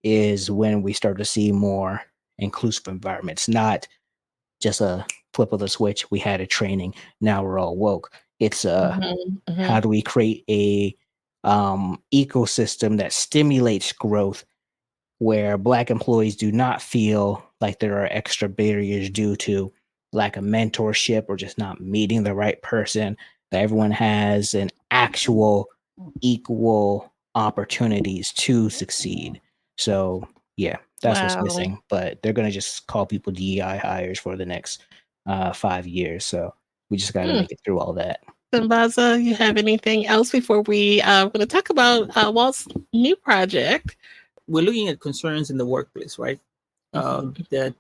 is when we start to see more inclusive environments, not just a flip of the switch. We had a training. Now we're all woke. It's how Mm-hmm. do we create a ecosystem that stimulates growth where Black employees do not feel like there are extra barriers due to lack of mentorship or just not meeting the right person, that everyone has an actual equal opportunities to succeed. So, yeah, that's what's Wow. missing. But they're going to just call people DEI hires for the next 5 years. So we just got to Hmm. make it through all that. Sambaza, you have anything else before we going to talk about Walt's new project? We're looking at concerns in the workplace, right? That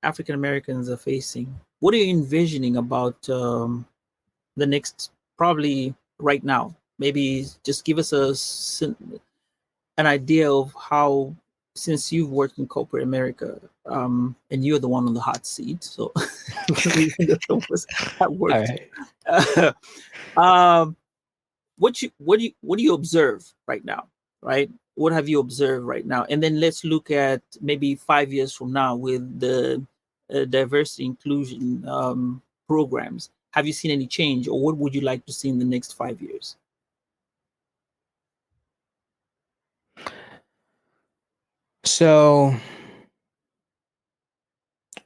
African Americans are facing. What are you envisioning about the next, probably right now? Maybe just give us an idea of how, since you've worked in corporate America, and you're the one on the hot seat, so that All worked. right. um, what do you observe right now, right? What have you observed right now? And then let's look at maybe 5 years from now with the diversity inclusion programs. Have you seen any change, or what would you like to see in the next 5 years? So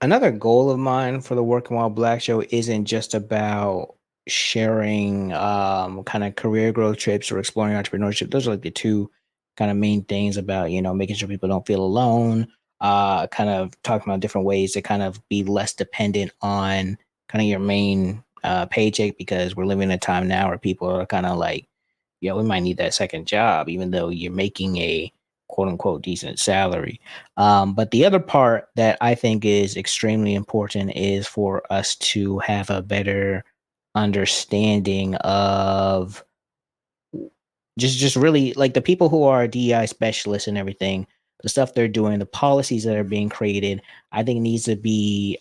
another goal of mine for the Working While Black show isn't just about sharing kind of career growth trips or exploring entrepreneurship. Those are like the two kind of main things about, making sure people don't feel alone, kind of talking about different ways to kind of be less dependent on kind of your main paycheck, because we're living in a time now where people are kind of like, we might need that second job, even though you're making a quote unquote decent salary. But the other part that I think is extremely important is for us to have a better understanding of just really like the people who are DEI specialists and everything, the stuff they're doing, the policies that are being created. I think needs to be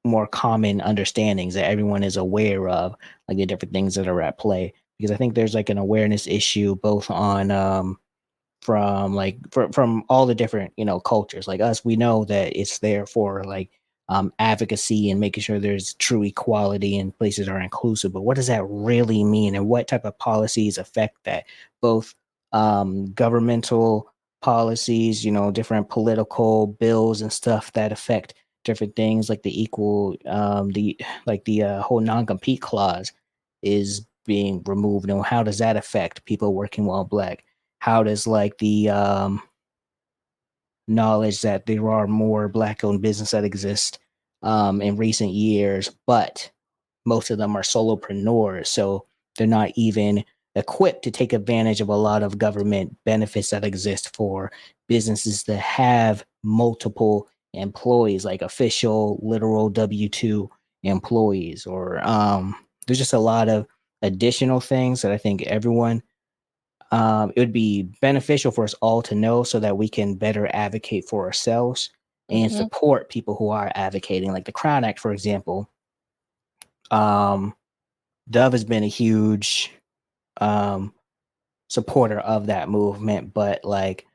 more common understandings that everyone is aware of, like the different things that are at play. Because I think there's like an awareness issue both on from all the different cultures. Like us, we know that it's there for like advocacy and making sure there's true equality and places are inclusive. But what does that really mean, and what type of policies affect that? Both governmental policies, different political bills and stuff that affect different things, like the equal the whole non-compete clause is being removed, and how does that affect people working while black? How does like the knowledge that there are more black owned business that exist in recent years, but most of them are solopreneurs, so they're not even equipped to take advantage of a lot of government benefits that exist for businesses that have multiple employees, like official literal W-2 employees, or there's just a lot of additional things that I think everyone it would be beneficial for us all to know, so that we can better advocate for ourselves and Mm-hmm. support people who are advocating. Like the Crown Act, for example. um Dove has been a huge um supporter of that movement, but like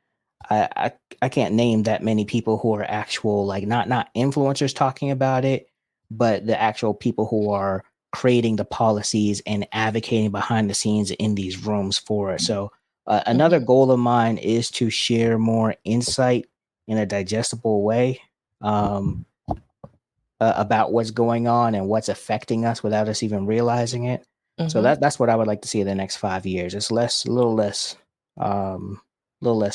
I can't name that many people who are actual, like, not influencers talking about it, but the actual people who are creating the policies and advocating behind the scenes in these rooms for it. So another Mm-hmm. goal of mine is to share more insight in a digestible way, um, about what's going on and what's affecting us without us even realizing it. So Mm-hmm. that's what I would like to see in the next 5 years. It's a little less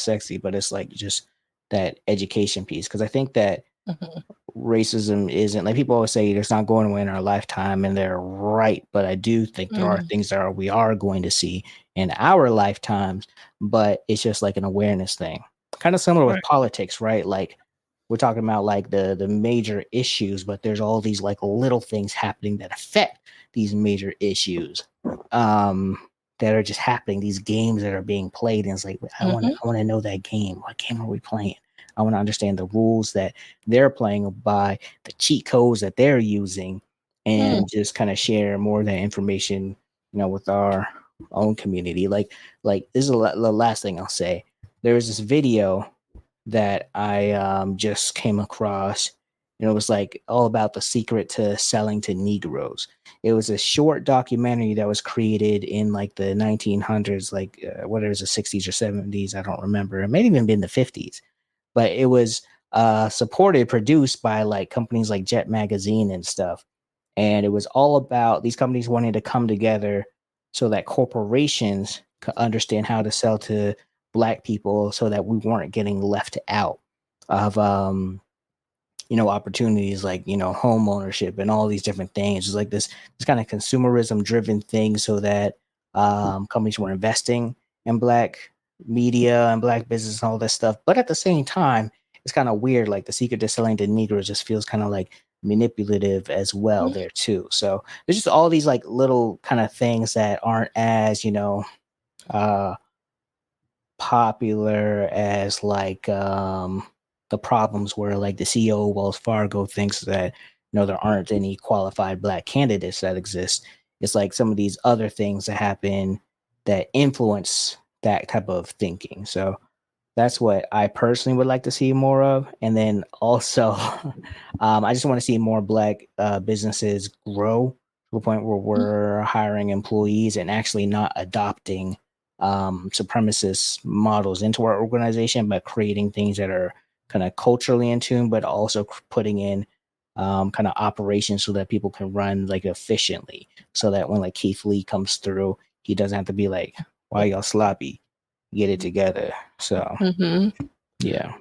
sexy, but it's like just that education piece. Because I think that Mm-hmm. racism isn't, like, people always say it's not going away in our lifetime, and they're right. But I do think there are things that we are going to see in our lifetimes, but it's just like an awareness thing. Kind of similar with Right. politics, right? Like we're talking about like the major issues, but there's all these like little things happening that affect these major issues. Um that are just happening, these games that are being played, and it's like Mm-hmm. I want to know that game. What game are we playing? I want to understand the rules that they're playing by, the cheat codes that they're using, and just kind of share more of that information, with our own community. Like this is the last thing I'll say. There was this video that I just came across, And it was like all about the secret to selling to Negroes. It was a short documentary that was created in like the 1900s, like whether it was the 60s or 70s, I don't remember. It may have even been the 50s, but it was supported, produced by like companies like Jet Magazine and stuff. And it was all about these companies wanting to come together so that corporations could understand how to sell to black people so that we weren't getting left out of opportunities like home ownership and all these different things. It's like this kind of consumerism driven thing so that companies were investing in black media and black business and all that stuff. But at the same time, it's kind of weird. Like the secret to selling to Negroes just feels kind of like manipulative as well there too. So there's just all these like little kind of things that aren't as uh popular as like the problems where like the CEO of Wells Fargo thinks that there aren't any qualified black candidates that exist. It's like some of these other things that happen that influence that type of thinking. So that's what I personally would like to see more of. And then also, I just want to see more black businesses grow to a point where we're hiring employees and actually not adopting supremacist models into our organization, but creating things that are kind of culturally in tune, but also putting in kind of operations so that people can run like efficiently, so that when like Keith Lee comes through, he doesn't have to be like, "Why y'all sloppy? Get it together." So yeah.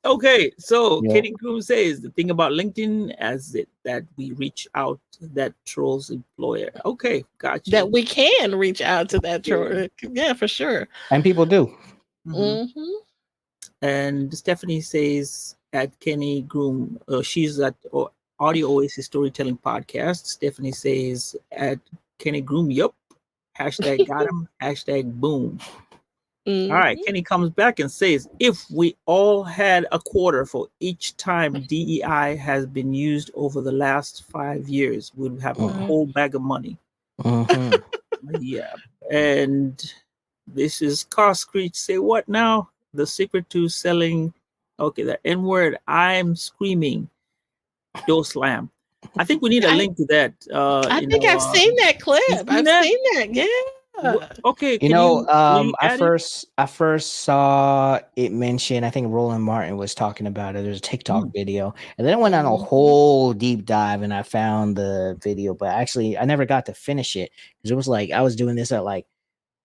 Okay, so Yeah. Katie Groom says the thing about LinkedIn as it that we reach out that trolls employer. Okay, gotcha. That we can reach out to that troll. Yeah, for sure. And people do. And Stephanie says at Kenny Groom, she's at Audio Oasis Storytelling Podcast. Stephanie says at Kenny Groom, yup. Hashtag got him. Hashtag boom. All right, Kenny comes back and says, if we all had a quarter for each time DEI has been used over the last 5 years, we'd have a whole bag of money. Yeah. And this is Car Screech. Say what now? The secret to selling. Okay, the N word. I'm screaming. Yo slam. I think we need a link to that. I think I've seen that clip. I've seen that. Yeah. Okay, I first saw it mentioned. I think Roland Martin was talking about it. There's a TikTok video, and then I went on a whole deep dive, and I found the video. But actually, I never got to finish it because it was like I was doing this at like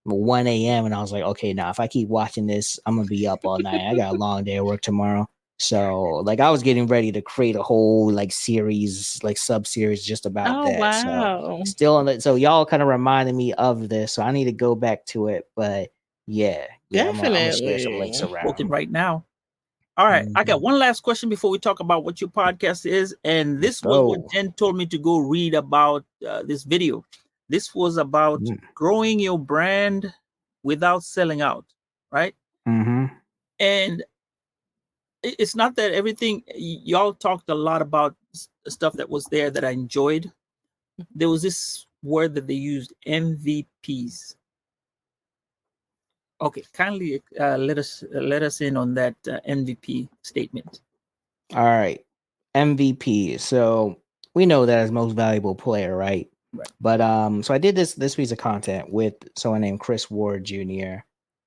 1 a.m. and I was like, okay, now if I keep watching this, I'm gonna be up all night. I got a long day of work tomorrow. So like I was getting ready to create a whole like series, like sub series just about that. Wow. So still on it. So y'all kind of reminded me of this. So I need to go back to it. But yeah, I'm gonna share some links around. Looking right now. All right, I got one last question before we talk about what your podcast is, and this was what Jen told me to go read about this video. This was about growing your brand without selling out, right? And it's not that everything y'all talked a lot about stuff that was there that I enjoyed. There was this word that they used, MVPs. Okay, kindly let us in on that MVP statement. All right, MVP. So we know that as most valuable player, right? But so I did this piece of content with someone named Chris Ward Jr.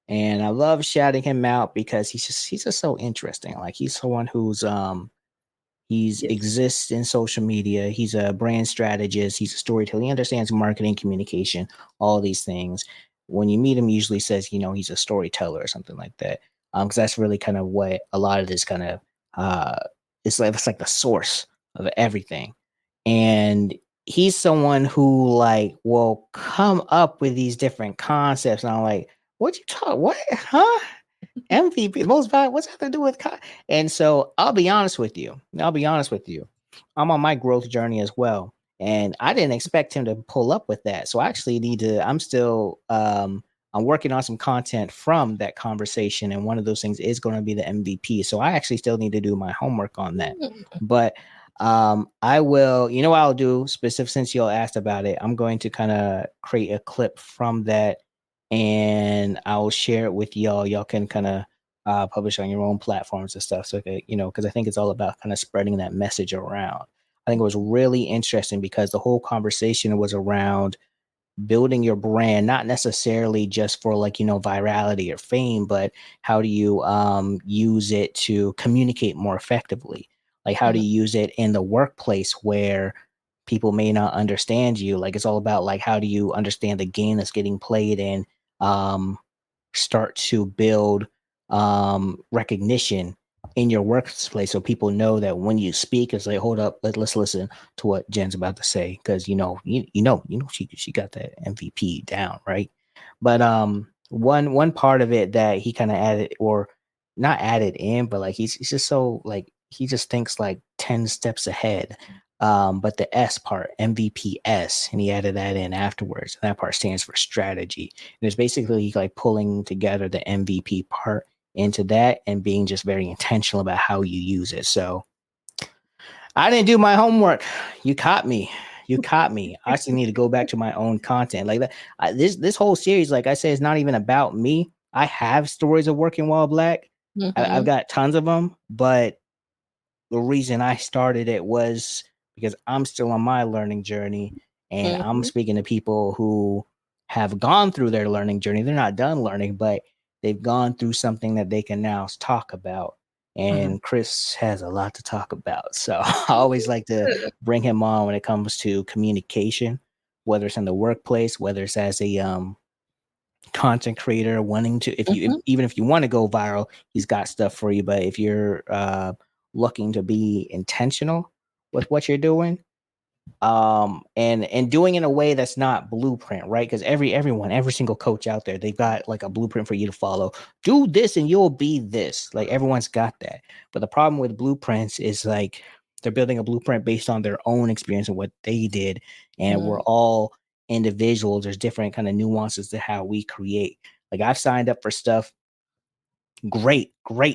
And I love shouting him out because he's just so interesting. Like he's someone who's exists in social media. He's a brand strategist. He's a storyteller. He understands marketing, communication, all these things. When you meet him, he usually says, he's a storyteller or something like that. Because that's really kind of what a lot of this kind of it's like the source of everything. And he's someone who like will come up with these different concepts, and I'm like, what you talk? What? Huh? MVP, most valuable. What's that to do with? And so I'll be honest with you. I'm on my growth journey as well, and I didn't expect him to pull up with that. So I actually need to. I'm still. I'm working on some content from that conversation, and one of those things is going to be the MVP. So I actually still need to do my homework on that. But I will. You know what I'll do? Specific, since y'all asked about it, I'm going to kind of create a clip from that, and I'll share it with y'all. Y'all can kind of publish on your own platforms and stuff. So, because I think it's all about kind of spreading that message around. I think it was really interesting because the whole conversation was around building your brand, not necessarily just for virality or fame, but how do you use it to communicate more effectively? Like, how do you use it in the workplace where people may not understand you? Like, it's all about like, how do you understand the game that's getting played and um, start to build recognition in your workplace so people know that when you speak, it's like, hold up, let's listen to what Jen's about to say, because she got that MVP down, right? But one part of it that he kind of added, or not added in, but like he's just so like he just thinks like 10 steps ahead. But the S part, MVPS, and he added that in afterwards. That part stands for strategy. And it's basically like pulling together the MVP part into that and being just very intentional about how you use it. So I didn't do my homework. You caught me. You caught me. I actually need to go back to my own content. Like that. This whole series, like I said, is not even about me. I have stories of working while black. I've got tons of them, but the reason I started it was because I'm still on my learning journey, and I'm speaking to people who have gone through their learning journey. They're not done learning, but they've gone through something that they can now talk about. And Chris has a lot to talk about. So I always like to bring him on when it comes to communication, whether it's in the workplace, whether it's as a content creator wanting to, even if you want to go viral, he's got stuff for you. But if you're looking to be intentional with what you're doing, and doing it in a way that's not blueprint, right? Because every single coach out there, they've got like a blueprint for you to follow. Do this and you'll be this. Like, everyone's got that. But the problem with blueprints is like they're building a blueprint based on their own experience and what they did, and we're all individuals. There's different kind of nuances to how we create. Like, I've signed up for stuff, great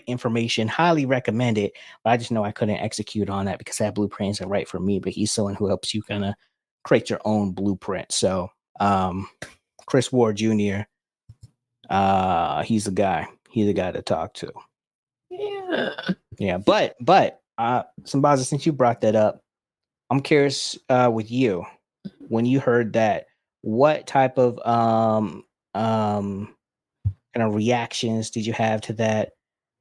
information, highly recommend it, but I just know I couldn't execute on that because that blueprint isn't right for me. But he's someone who helps you kind of create your own blueprint. So Chris Ward Jr., he's the guy to talk to. Yeah. But Sambaza, since you brought that up, I'm curious with you, when you heard that, what type of kind of reactions did you have to that?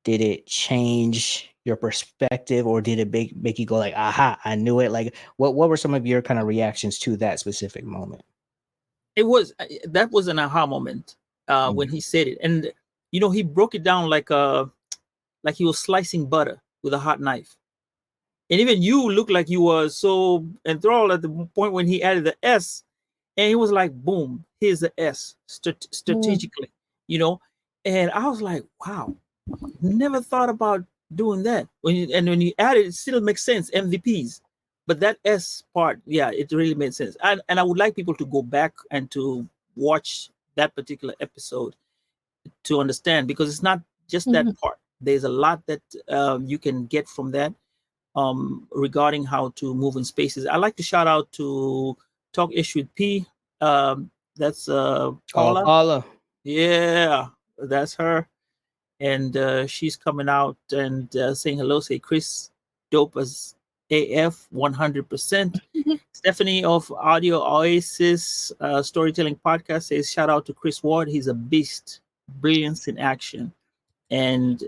Did it change your perspective, or did it make you go like, aha, I knew it? Like, what were some of your kind of reactions to that specific moment? That was an aha moment when he said it. And he broke it down like he was slicing butter with a hot knife. And even you looked like you were so enthralled at the point when he added the S, and he was like, boom, here's the S, strategically, And I was like, wow, never thought about doing that. When you add it still makes sense, MVPs. But that S part, yeah, it really made sense. And I would like people to go back and to watch that particular episode to understand, because it's not just that part. There's a lot that you can get from that regarding how to move in spaces. I like to shout out to Talk Ish with P. That's Paula. Paula. Yeah, that's her. And she's coming out and saying hello. Say, Chris, dope as AF, 100%. Stephanie of Audio Oasis Storytelling Podcast says, shout out to Chris Ward. He's a beast. Brilliance in action. And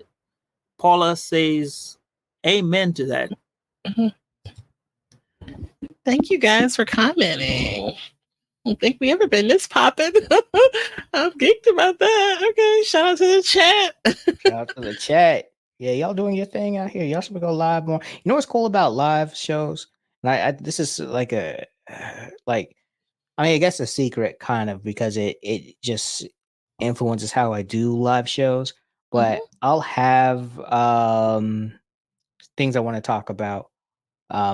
Paula says, amen to that. Thank you guys for commenting. I don't think we ever been this popping. I'm geeked about that. Okay, shout out to the chat. Shout out to the chat. Yeah, y'all doing your thing out here. Y'all should go live more. You know what's cool about live shows? And I this is like I guess a secret kind of, because it just influences how I do live shows. But I'll have things I want to talk about,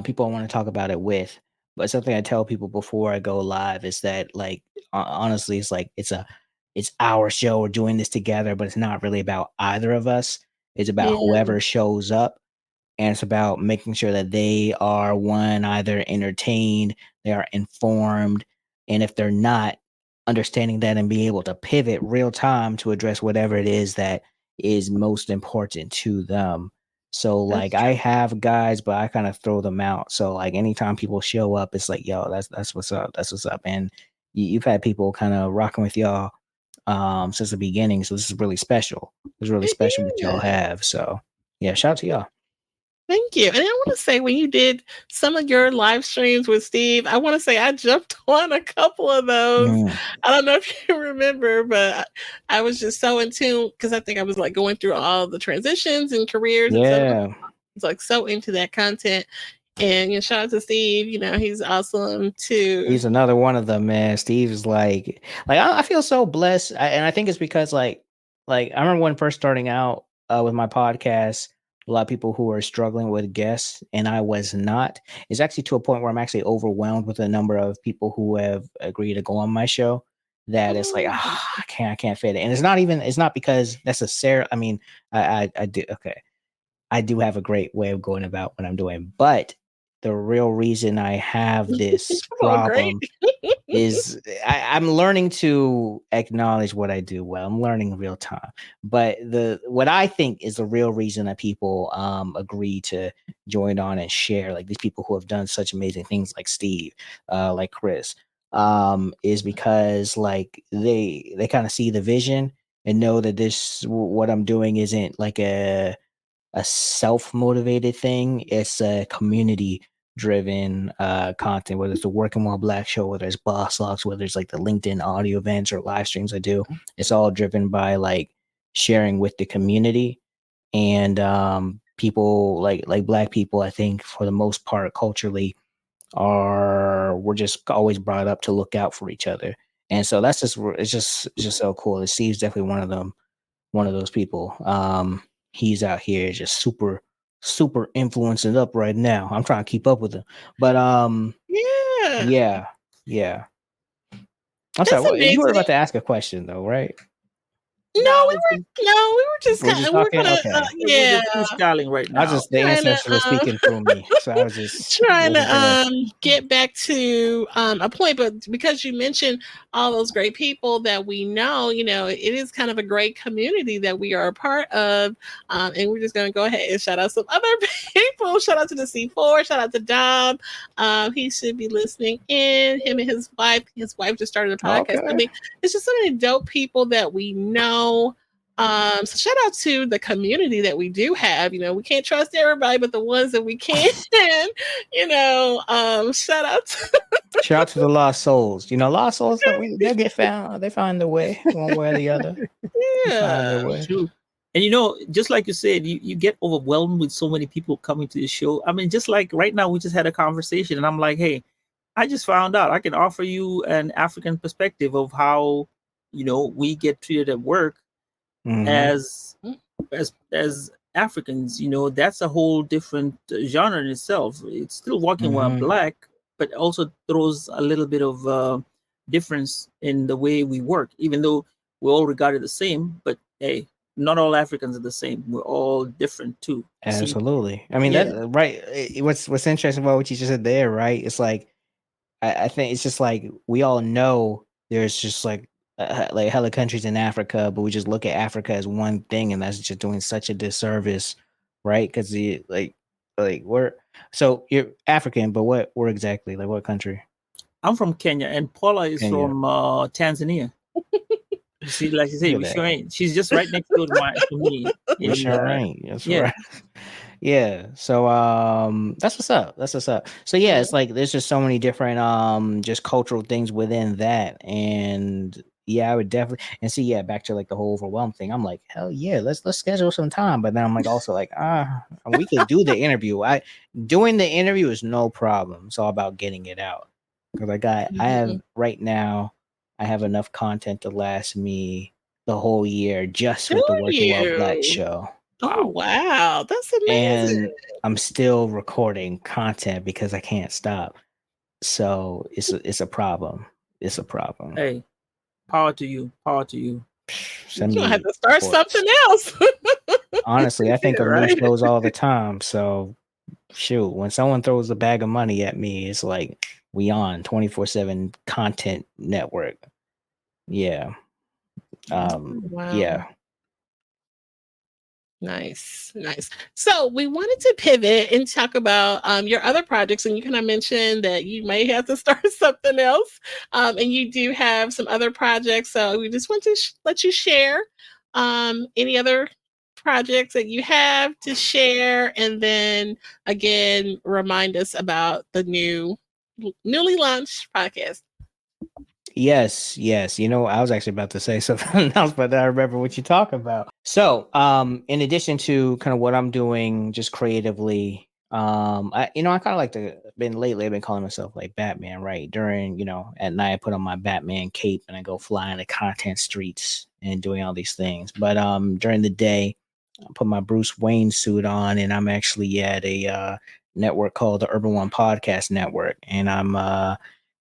people I want to talk about it with. But something I tell people before I go live is that, like, honestly, it's like it's our show. We're doing this together, but it's not really about either of us. It's about whoever shows up, and it's about making sure that they are either entertained, they are informed, and if they're not, understanding that and being able to pivot real time to address whatever it is that is most important to them. So like That's I true. have guys, but I kind of throw them out. So like anytime people show up, it's like, yo, that's what's up. That's what's up. And you've had people kind of rocking with y'all since the beginning. So this is really special. It's really It special what y'all is. have. So yeah, shout out to y'all. Thank you. And I want to say, when you did some of your live streams with Steve, I want to say I jumped on a couple of those. Mm, I don't know if you remember, but I was just so in tune because I think I was like going through all the transitions and careers and stuff. I yeah. was like so into that content. And shout out to Steve. He's awesome too. He's another one of them, man. Steve is like I feel so blessed, and I think it's because like I remember when first starting out with my podcast, a lot of people who were struggling with guests, and I was not. It's actually to a point where I'm actually overwhelmed with the number of people who have agreed to go on my show. That it's like Oh, I can't fit it, and it's not because necessarily. I mean, I do okay. I do have a great way of going about what I'm doing, but the real reason I have this oh, great. problem is I'm learning to acknowledge what I do well. I'm learning in real time. But the what I think is the real reason that people agree to join on and share, like these people who have done such amazing things like Steve, like Chris, is because like they kind of see the vision and know that what I'm doing isn't like a self-motivated thing. It's a community driven content, whether it's the Working While Black show, whether it's Boss Locks, whether it's like the LinkedIn audio events or live streams I do. It's all driven by like sharing with the community. And people like black people, I think for the most part culturally we're just always brought up to look out for each other. And so it's just so cool. And Steve's definitely one of those people. He's out here just super influencing up right now. I'm trying to keep up with him, but Yeah. yeah, yeah. I'm sorry. That's You were amazing. about to ask a question though, right? No, No, it's we were just We're kind just of, we're talking. gonna, Okay. we're yeah, just freestyling right I now. just the trying to, ancestors were speaking through me, so I was just trying looking for the. to get back to a point, but because you mentioned all those great people that we know, it is kind of a great community that we are a part of. And we're just going to go ahead and shout out some other people. Shout out to the C4, shout out to Dom. He should be listening in. Him and his wife. His wife just started a podcast. I Okay. mean, it's just so many dope people that we know. So shout out to the community that we do have. We can't trust everybody, but the ones that we can, shout out to Shout out to the lost souls. Lost souls. They'll get found. They find their way one way or the other. They find their yeah. way. True. And just like you said, you get overwhelmed with so many people coming to the show. I mean, just like right now, we just had a conversation, and I'm like, hey, I just found out I can offer you an African perspective of how, we get treated at work Mhm. as Africans. That's a whole different genre in itself. It's still Walking While Mhm. Black, but also throws a little bit of difference in the way we work, even though we're all regarded the same. But hey, not all Africans are the same. We're all different too. See, Absolutely. I mean yeah, right. What's interesting about what you just said there, right? It's like I think it's just like we all know there's just like hella countries in Africa, but we just look at Africa as one thing, and that's just doing such a disservice, right? Because like we're so you're African, but where exactly? Like what country? I'm from Kenya, and Paula is Kenya. from Tanzania. See, like you Look say, at we that. sure ain't. She's just right next door to me. We In, sure ain't. That's yeah. right. Yeah. So that's what's up. That's what's up. So yeah, it's like there's just so many different just cultural things within that. And yeah, I would definitely and see, yeah, back to like the whole overwhelm thing. I'm like, hell yeah, let's schedule some time. But then I'm like also like, we could do the interview. Doing the interview is no problem. It's all about getting it out. Because I have right now, I have enough content to last me the whole year just Do with the Working While Black you? show. Oh wow, that's amazing. And I'm still recording content because I can't stop. So it's a problem. It's a problem. Hey, power to you. Power to you. Send You'll have me to start reports. something else. Honestly, I think Yeah, of new right. shows all the time. So shoot, when someone throws a bag of money at me, it's like we on 24/7 content network. Yeah. Wow. Yeah. Nice, nice. So we wanted to pivot and talk about your other projects, and you kind of mentioned that you may have to start something else, and you do have some other projects. So we just want to let you share any other projects that you have to share, and then again remind us about the newly launched podcast. Yes, yes. I was actually about to say something else, but I remember what you talk about. So, in addition to kind of what I'm doing just creatively, I kind of like to been lately. I've been calling myself like Batman, right? During, at night I put on my Batman cape and I go flying the content streets and doing all these things. But during the day, I put my Bruce Wayne suit on and I'm actually at a network called the Urban One Podcast Network, and I'm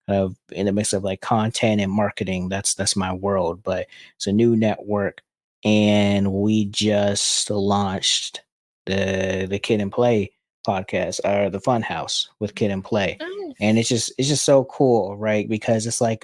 of in the midst of like content and marketing. That's my world. But it's a new network, and we just launched the Kid and Play podcast, or the Fun House with Kid and Play, and Nice. it's just so cool, right? Because it's like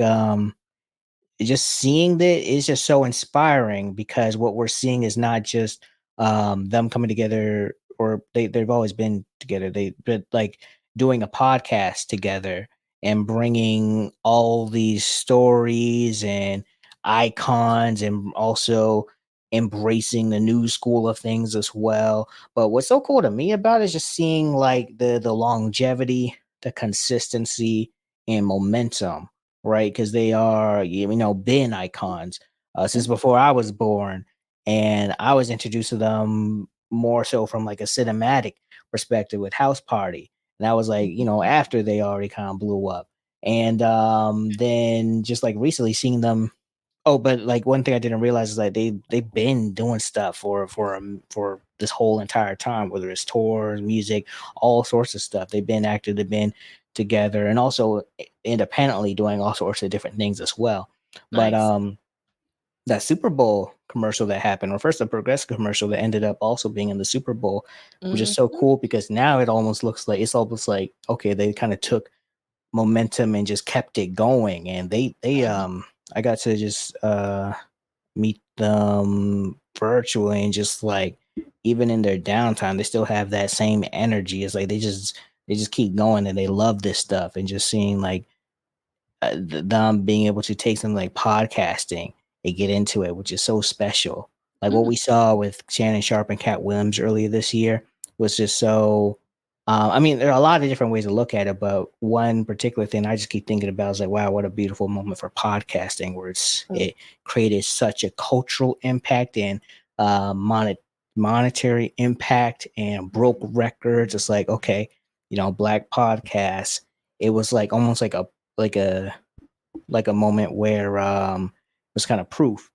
just seeing that is just so inspiring, because what we're seeing is not just them coming together, or they've always been together, but like doing a podcast together and bringing all these stories and icons, and also embracing the new school of things as well. But what's so cool to me about it is just seeing like the longevity, the consistency, and momentum, right? Because they are, been icons since before I was born, and I was introduced to them more so from like a cinematic perspective with House Party, and that was like, after they already kind of blew up, and then just like recently seeing them. Oh, but like one thing I didn't realize is like they've been doing stuff for this whole entire time, whether it's tours, music, all sorts of stuff. They've been active, they've been together, and also independently doing all sorts of different things as well. But Nice. that Super Bowl commercial that happened, or first a Progressive commercial that ended up also being in the Super Bowl, which is Mhm. so cool, because now it's almost like, okay, they kind of took momentum and just kept it going, and they Mhm. I got to just meet them virtually, and just like even in their downtime they still have that same energy. It's like they just keep going, and they love this stuff, and just seeing like them being able to take something like podcasting and get into it, which is so special. Like what Mhm. we saw with Shannon Sharp and Cat Williams earlier this year was just so. I mean, there are a lot of different ways to look at it, but one particular thing I just keep thinking about is like, wow, what a beautiful moment for podcasting, where it created such a cultural impact and monetary impact, and broke records. It's like, okay, black podcasts. It was like almost like a like a moment where it was kind of proof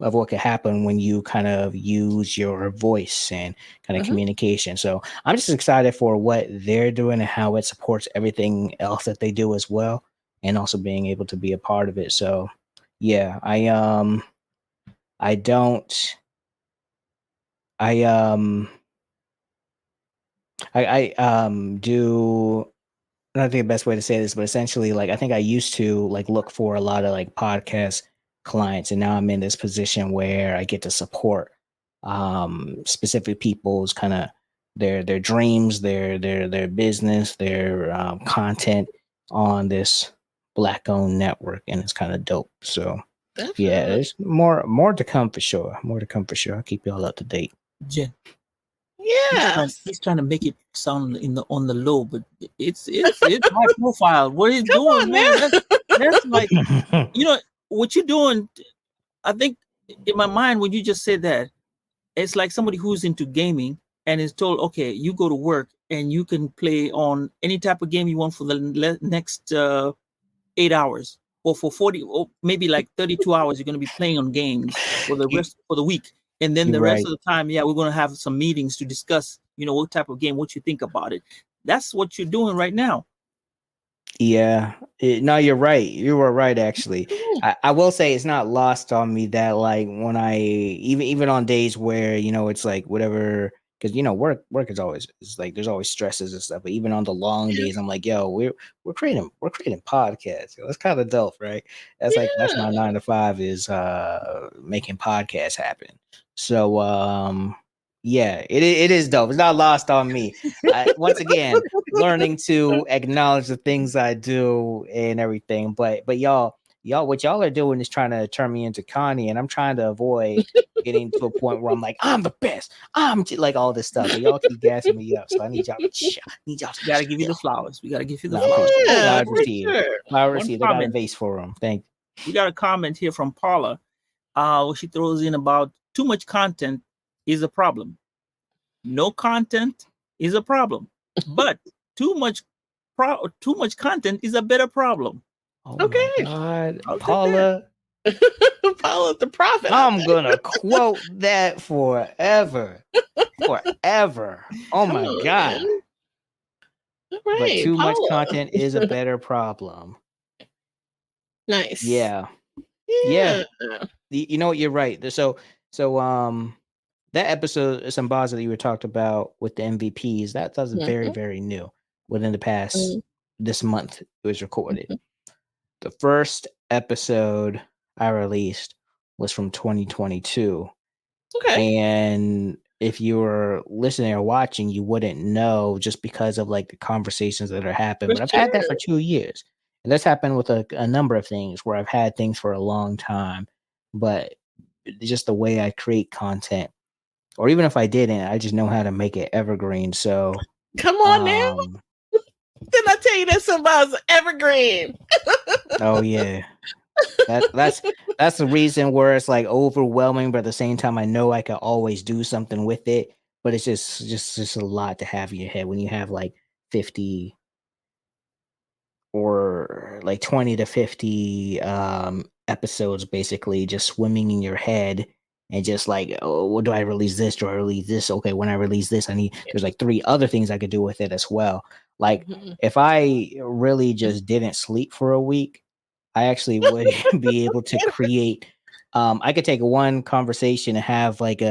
of what could happen when you kind of use your voice and kind of Mhm. communication. So I'm just excited for what they're doing and how it supports everything else that they do as well, and also being able to be a part of it. So yeah, I don't I do I don't think the best way to say this, but essentially, like, I think I used to like look for a lot of like podcast clients, and now I'm in this position where I get to support specific people's kind of their dreams, their business, their content on this black owned network, and it's kind of dope. So yeah, Definitely. there's more to come for sure. More to come for sure. I'll keep y'all up to date. Jen, Yes. he's trying to make it sound on the low, but it's high profile. What he's Come doing, on man, now. that's like, you know what you're doing. I think in my mind when you just said that, it's like somebody who's into gaming and is told, okay, you go to work and you can play on any type of game you want for the next 8 hours, or for 40, or maybe like 32 hours you're going to be playing on games for the You- rest for the week, and then You're the rest right. of the time, yeah, we're going to have some meetings to discuss, what type of game, what you think about it. That's what you're doing right now. Yeah, no, you're right. You were right, actually. Mhm. I will say it's not lost on me that like when I even on days where it's like whatever, because work is always, it's like there's always stresses and stuff. But even on the long days, I'm like, yo, we're creating podcasts. Yo, that's kind of dope, right? That's my Yeah. 9 to 5 is making podcasts happen. So Yeah, it is dope. It's not lost on me. Once again, learning to acknowledge the things I do and everything. But what y'all are doing is trying to turn me into Connie, and I'm trying to avoid getting to a point where I'm like, I'm the best. Like all this stuff. But y'all keep gassing me up, so I need y'all to chill. We gotta give you the flowers. We gotta give you the No, of course. flowers. Yeah, Flowers for received. sure. Flowers One received. I got a comment. vase for them. Thank We got a comment here from Paula. Where she throws in about too much content is a problem. No content is a problem, but too much content is a better problem. Oh Okay. my God, I'll take Paula. Follow the prophet. I'm gonna quote that forever. Forever. Oh my Come on, God. man. All But right, too much Paula. content is a better problem. Nice. Yeah. Yeah. You know what? You're right. So that episode Sambaza that you were talked about with the MVPs, that's very, Mhm. very new. Within the past Mhm. this month it was recorded. The first episode I released was from 2022. Okay. And if you were listening or watching, you wouldn't know just because of like the conversations that are happening. For But I've had that sure. for 2 years. And that's happened with a number of things where I've had things for a long time, but just the way I create content, or even if I didn't, I just know how to make it evergreen. So, Come on now. um, Didn't I tell you that somebody's evergreen? oh yeah, that's the reason where it's like overwhelming, but at the same time, I know I can always do something with it. But it's just a lot to have in your head when you have like 50 or like 20 to 50 episodes basically just swimming in your head, and just like, oh, what do I release this? Do I release this? Okay, when I release this, there's like 3 other things I could do with it as well. Like Mhm. if I really just didn't sleep for a week, I actually would be able to create. I could take one conversation and have like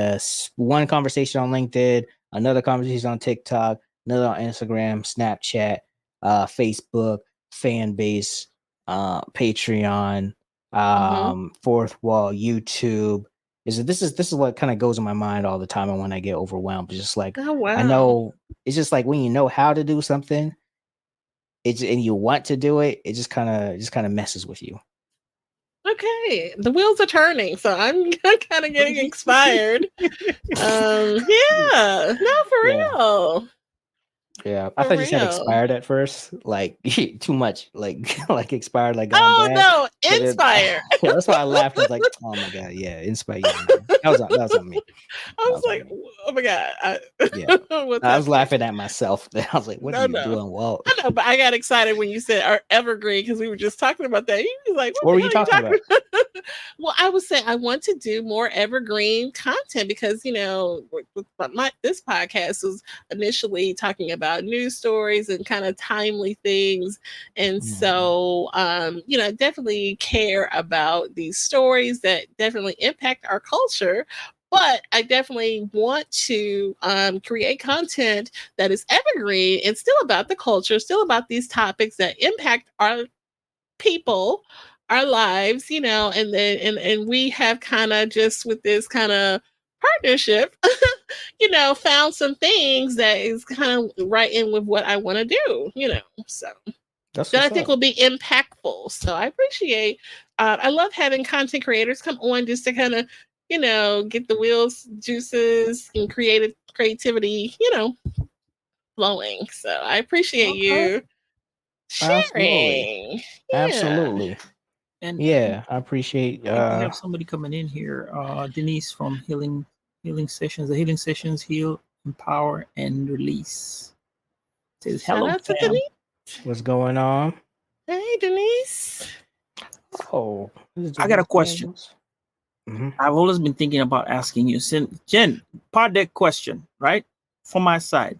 one conversation on LinkedIn, another conversation on TikTok, another on Instagram, Snapchat, Facebook, fan base, Patreon, Mhm. fourth wall, YouTube. This is what kind of goes in my mind all the time, and when I get overwhelmed, it's just like Oh I wow. know it's just like when you know how to do something, it's and you want to do it, it just kind of messes with you. Okay. The wheels are turning, so I'm kind of getting inspired. Yeah. No, for Yeah. real. Yeah, I For thought you said real. expired at first, like too much, like like expired, like gone Oh bad. no, But then, inspire. yeah, that's why I laughed. I was like, "Oh my God, yeah, inspire." Yeah, that was on me. I That was was on like, me. oh my God. Yeah, What's I was happening? laughing at myself. I was like, "What are No, you no. doing, Walt?" I know, but I got excited when you said our evergreen because we were just talking about that. You was like, what What the were hell you are you talking talking about? about? Well, I was saying I want to do more evergreen content because, with this podcast was initially talking about news stories and kind of timely things. And Mhm. so, I definitely care about these stories that definitely impact our culture. But I definitely want to create content that is evergreen and still about the culture, still about these topics that impact our people, our lives, and then and we have kind of just with this kind of partnership, found some things that is kind of right in with what I want to do. So That's that I what's think up. will be impactful. So I appreciate. I love having content creators come on just to kind of, get the wheels, juices, and creativity, flowing. So I appreciate Okay. you Absolutely, sharing. Yeah. absolutely. And Yeah, I appreciate. I think we have somebody coming in here. Denise from Healing Sessions. The Healing Sessions heal, empower, and release. Says Shout hello, out to fam. Denise. What's going on. Hey, Denise. Oh, this is I got a Denise question. Daniels. Mhm. I've always been thinking about asking you. Jen, part that question, right? From my side.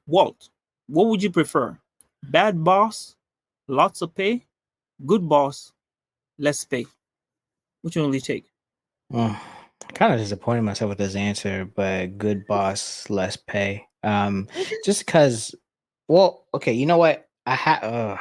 Walt, what would you prefer? Bad boss, lots of pay, good boss, less pay. Which one will you take? Kind of disappointed myself with this answer, but good boss, less pay. Okay. Just because. Well, okay, you know what? I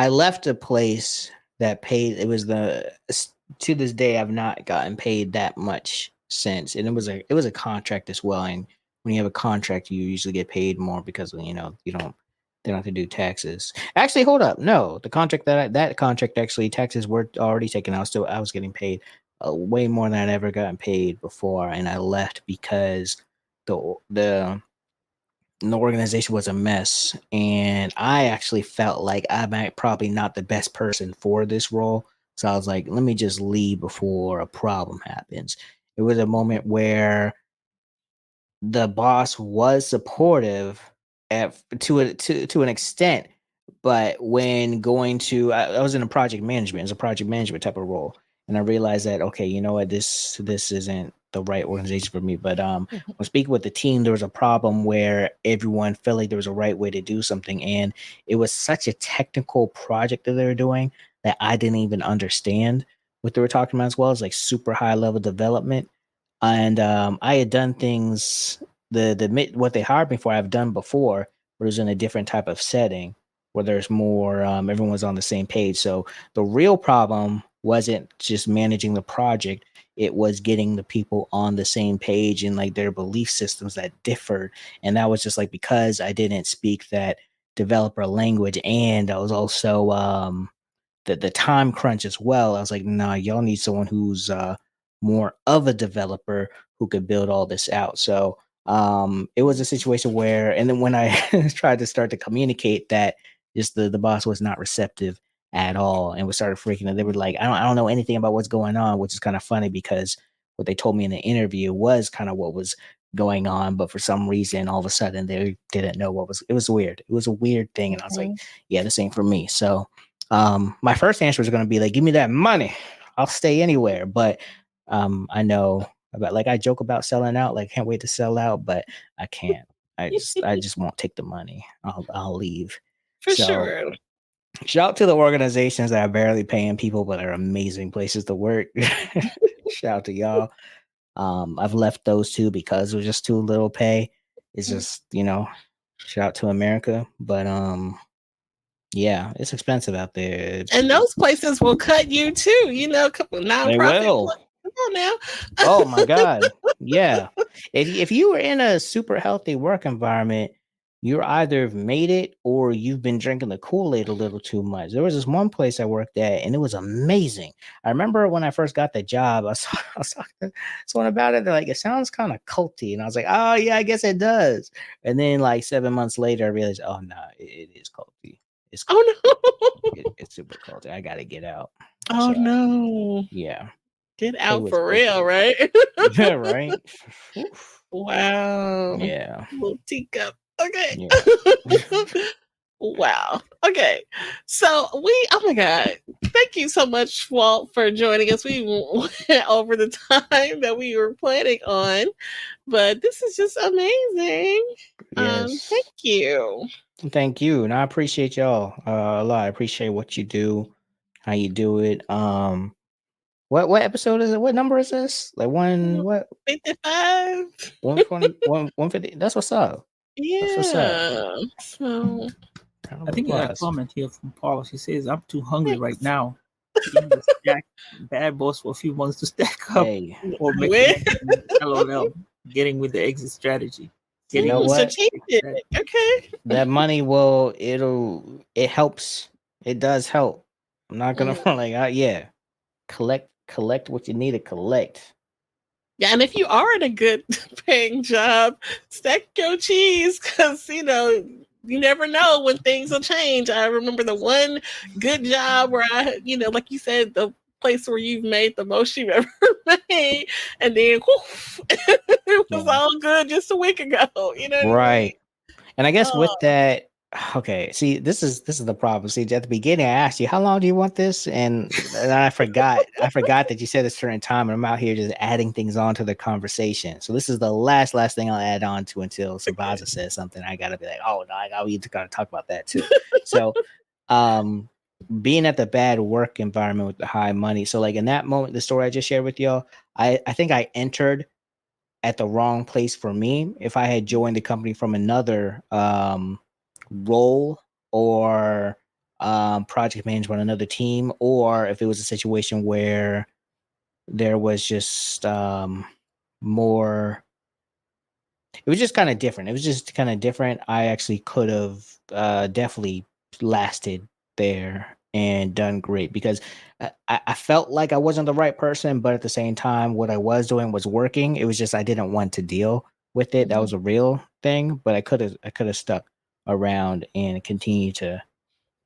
left a place that paid. It was to this day I've not gotten paid that much sense. And it was a contract as well. And when you have a contract, you usually get paid more because you don't have to do taxes. Actually, hold up, no, the contract that contract actually taxes were already taken out. Still, I was getting paid way more than I'd ever gotten paid before, and I left because the the organization was a mess, and I actually felt like I'm probably not the best person for this role. So I was like, let me just leave before a problem happens. It was a moment where the boss was supportive to an extent, but when going to I was in a project management, it's a project management type of role, and I realized that okay, you know what, this isn't the right organization for me. But when speaking with the team, there was a problem where everyone felt like there was a right way to do something, and it was such a technical project that they were doing that I didn't even understand what they were talking about as well as like super high level development. And I had done things what they hired me for I've done before, but it was in a different type of setting where there's more everyone was on the same page. So the real problem wasn't just managing the project, it was getting the people on the same page and like their belief systems that differed. And that was just like because I didn't speak that developer language, and I was also the time crunch as well. I was like, nah, y'all need someone who's more of a developer who could build all this out. So it was a situation where, and then when I tried to start to communicate that, just the boss was not receptive at all, and we started freaking out. They were like, I don't know anything about what's going on, which is kind of funny because what they told me in the interview was kind of what was going on, but for some reason, all of a sudden, they didn't know what was. It was weird. It was a weird thing, and I was like, yeah, this ain't for me. So my first answer was going to be like, give me that money, I'll stay anywhere. But I know about, like, I joke about selling out, like can't wait to sell out, but I can't. I just won't take the money. I'll leave. For So sure. shout out to the organizations that are barely paying people but are amazing places to work. Shout out to y'all. I've left those two because it was just too little pay. It's just, shout out to America. But yeah, it's expensive out there. And those places will cut you too. A couple They nonprofit. will. Come on now. Oh my god. Yeah. If you were in a super healthy work environment, you're either made it or you've been drinking the Kool-Aid a little too much. There was this one place I worked at and it was amazing. I remember when I first got the job, I was talking to someone about it. They're like, it sounds kind of culty. And I was like, oh yeah, I guess it does. And then like 7 months later, I realized, oh no, it is culty. It's culty. Oh no. It's super culty. I gotta get out. Oh So no. yeah. Get Pay out was for good real, though. right? Yeah, right. Oof. Wow. Yeah. Little teacup. Okay. Yeah. Wow. Okay. So oh my God. Thank you so much, Walt, for joining us. We went over the time that we were planning on, but this is just amazing. Thank Yes. you. Thank you. And I appreciate y'all a lot. I appreciate what you do, how you do it. What episode is it? What number is this? Like 55. 120, 150. That's what's up. That's what's up. Yeah. So Round I of think I got a applause. comment here from Paula. She says, I'm too hungry right now. Give me a stack bad boss for a few months to stack up Hey, or make the next move. LOL. Getting with the exit strategy. you know Getting with what? strategic. Okay. That money it helps. It does help. I'm not gonna Mm. like yeah. Collect what you need to collect. Yeah, and if you are in a good paying job, stack your cheese because you never know when things will change. I remember the one good job where like you said, the place where you've made the most you've ever made, and then whew, it was Yeah. all good just a week ago. You know what I mean? Right. And I guess with Oh, that, okay, see, this is the problem. See, at the beginning, I asked you, how long do you want this? And I forgot. I forgot that you said a certain time, and I'm out here just adding things on to the conversation. So this is the last thing I'll add on to until Sambaza says something. I gotta be like, oh no, we gotta talk about that too. So being at the bad work environment with the high money. So like in that moment, the story I just shared with y'all, I think I entered at the wrong place for me. If I had joined the company from another role or project management, another team, or if it was a situation where there was just more. It was just kind of different. It was just kind of different. I actually could have definitely lasted there and done great because I felt like I wasn't the right person, but at the same time, what I was doing was working. It was just I didn't want to deal with it. That was a real thing, but I could have stuck around and continued to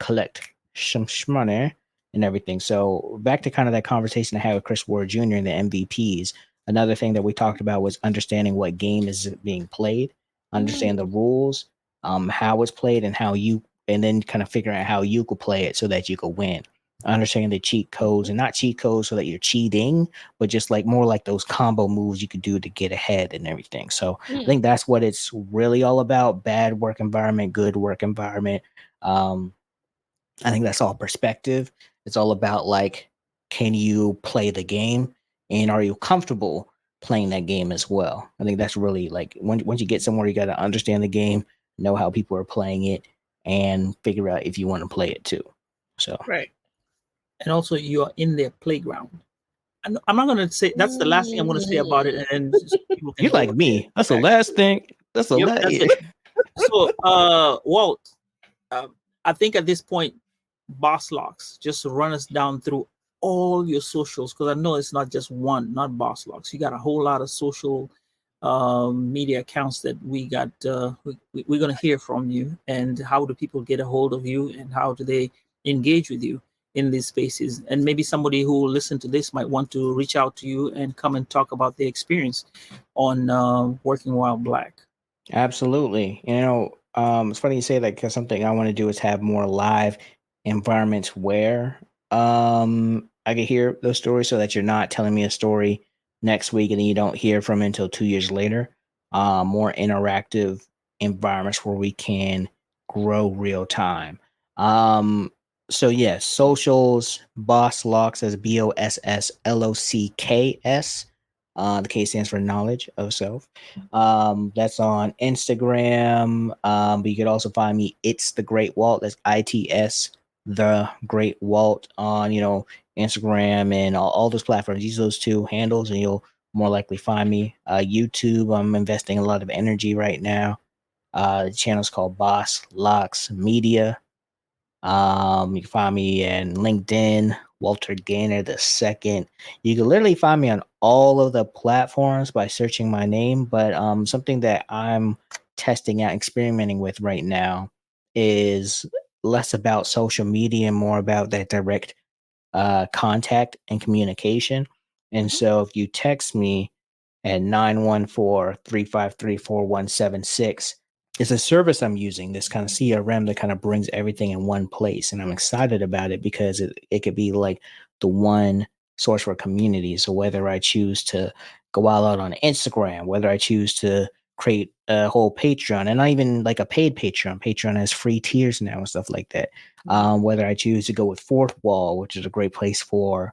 collect some money and everything. So back to kind of that conversation I had with Chris Ward Jr. and the MVPs. Another thing that we talked about was understanding what game is being played, understand the rules, how it's played, and then kind of figuring out how you could play it so that you could win. Understanding the cheat codes and not cheat codes so that you're cheating, but just like more like those combo moves you could do to get ahead and everything. So I think that's what it's really all about: bad work environment, good work environment. Um, I think that's all perspective. It's all about like, can you play the game and are you comfortable playing that game as well? I think that's really like once you get somewhere, you got to understand the game, know how people are playing it, and figure out if you want to play it too. So, Right. And also, you are in their playground. I'm not going to say that's the last thing I'm going to say about it, and people can you go like me. ahead. That's the last thing. That's the Yep, last. that's it. So, Walt, I think at this point, Boss Locks, just run us down through all your socials, because I know it's not just one, not Boss Locks. You got a whole lot of social media accounts that we got. We're going to hear from you, and how do people get a hold of you, and how do they engage with you in these spaces? And maybe somebody who will listen to this might want to reach out to you and come and talk about their experience on working while Black. Absolutely. It's funny you say that because something I want to do is have more live environments where I can hear those stories so that you're not telling me a story next week and then you don't hear from it until 2 years later. More interactive environments where we can grow real time. So yes, socials, Boss Locks as BOSSLOCKS. The K stands for knowledge of self. That's on Instagram. But you could also find me. It's the Great Walt. That's ITS the Great Walt on Instagram and all those platforms. Use those two handles, and you'll more likely find me. YouTube. I'm investing a lot of energy right now. The channel's called Boss Locks Media. You can find me in LinkedIn, Walter Gaynor the second. You can literally find me on all of the platforms by searching my name. But something that I'm testing out, experimenting with right now is less about social media and more about that direct contact and communication. And so if you text me at 914-353-4176, it's a service I'm using, this kind of CRM that kind of brings everything in one place. And I'm excited about it because it could be like the one source for community. So whether I choose to go all out on Instagram, whether I choose to create a whole Patreon, and not even like a paid Patreon has free tiers now and stuff like that. Whether I choose to go with Fourth Wall, which is a great place for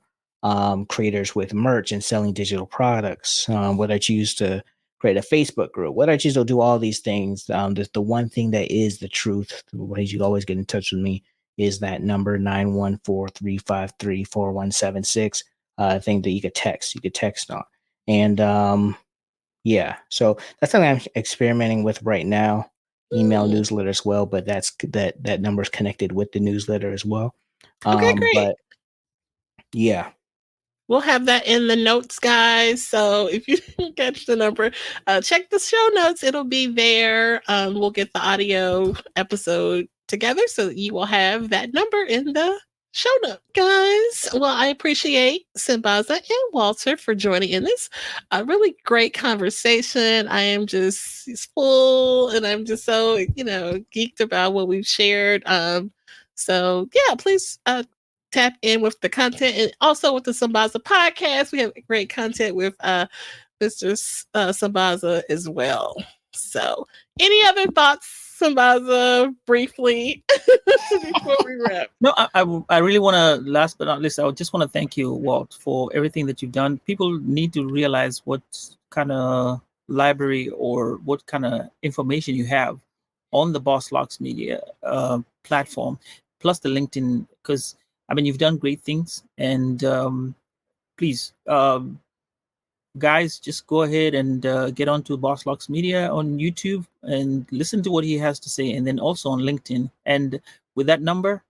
creators with merch and selling digital products, whether I choose to create a Facebook group, whether I choose to do all these things, the one thing that is the truth, the ways you always get in touch with me is that number 914-353-4176 thing that you could text on. And yeah, so that's something I'm experimenting with right now. Email newsletter as well, but that number is connected with the newsletter as well. Okay, great. But yeah, We'll have that in the notes, guys. So if you catch the number, check the show notes. It'll be there. We'll get the audio episode together so that you will have that number in the show note, guys. Well, I appreciate Sambaza and Walter for joining in this a really great conversation. I am just full, and I'm just so geeked about what we've shared. So yeah, please tap in with the content and also with the Sambaza podcast. We have great content with Mr. Sambaza as well. So, any other thoughts, Sambaza, briefly before we wrap? No, I really want to, last but not least, I just want to thank you, Walt, for everything that you've done. People need to realize what kind of library or what kind of information you have on the Boss Locks Media platform, plus the LinkedIn, because I mean, you've done great things, and please guys, just go ahead and get onto bosslocksmedia on YouTube and listen to what he has to say, and then also on LinkedIn. And with that number,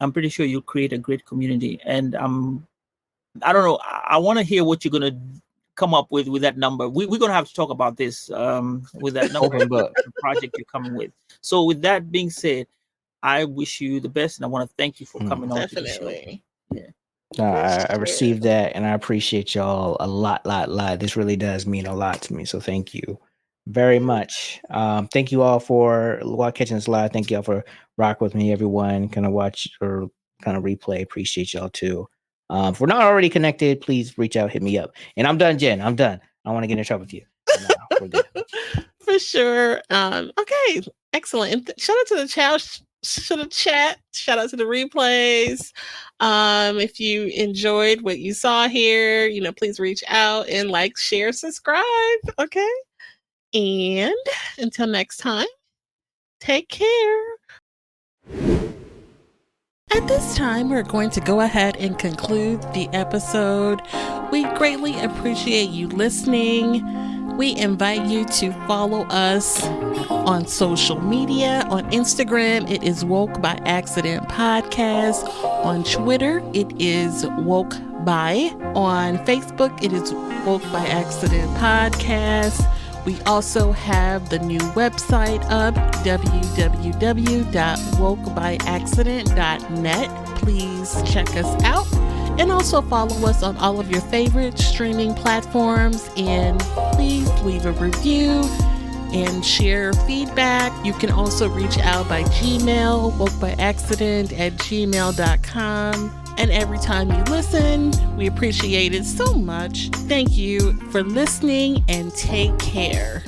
I'm pretty sure you'll create a great community. And I don't know, I want to hear what you're going to come up with that number. We're going to have to talk about this with that number the project you're coming with. So with that being said, I wish you the best, and I want to thank you for coming on to the show. Yeah. I received that, and I appreciate y'all a lot. This really does mean a lot to me. So thank you very much. Thank you all for catching us live. Thank you all for rock with me, everyone. Kind of watch or kind of replay. Appreciate y'all too. If we're not already connected, please reach out, hit me up. And I'm done, Jen. I'm done. I don't want to get in trouble with you. No, we're good. For sure. Okay, excellent. Shout out to the chat. Shout out to the replays. If you enjoyed what you saw here, please reach out and like, share, subscribe. Okay. And until next time, take care. At this time, we're going to go ahead and conclude the episode. We greatly appreciate you listening. We invite you to follow us on social media. On Instagram, it is Woke by Accident Podcast. On Twitter, it is Woke by. On Facebook, it is Woke by Accident Podcast. We also have the new website up, www.wokebyaccident.net. Please check us out. And also follow us on all of your favorite streaming platforms. And please leave a review and share feedback. You can also reach out by Gmail, wokebyaccident@gmail.com. And every time you listen, we appreciate it so much. Thank you for listening, and take care.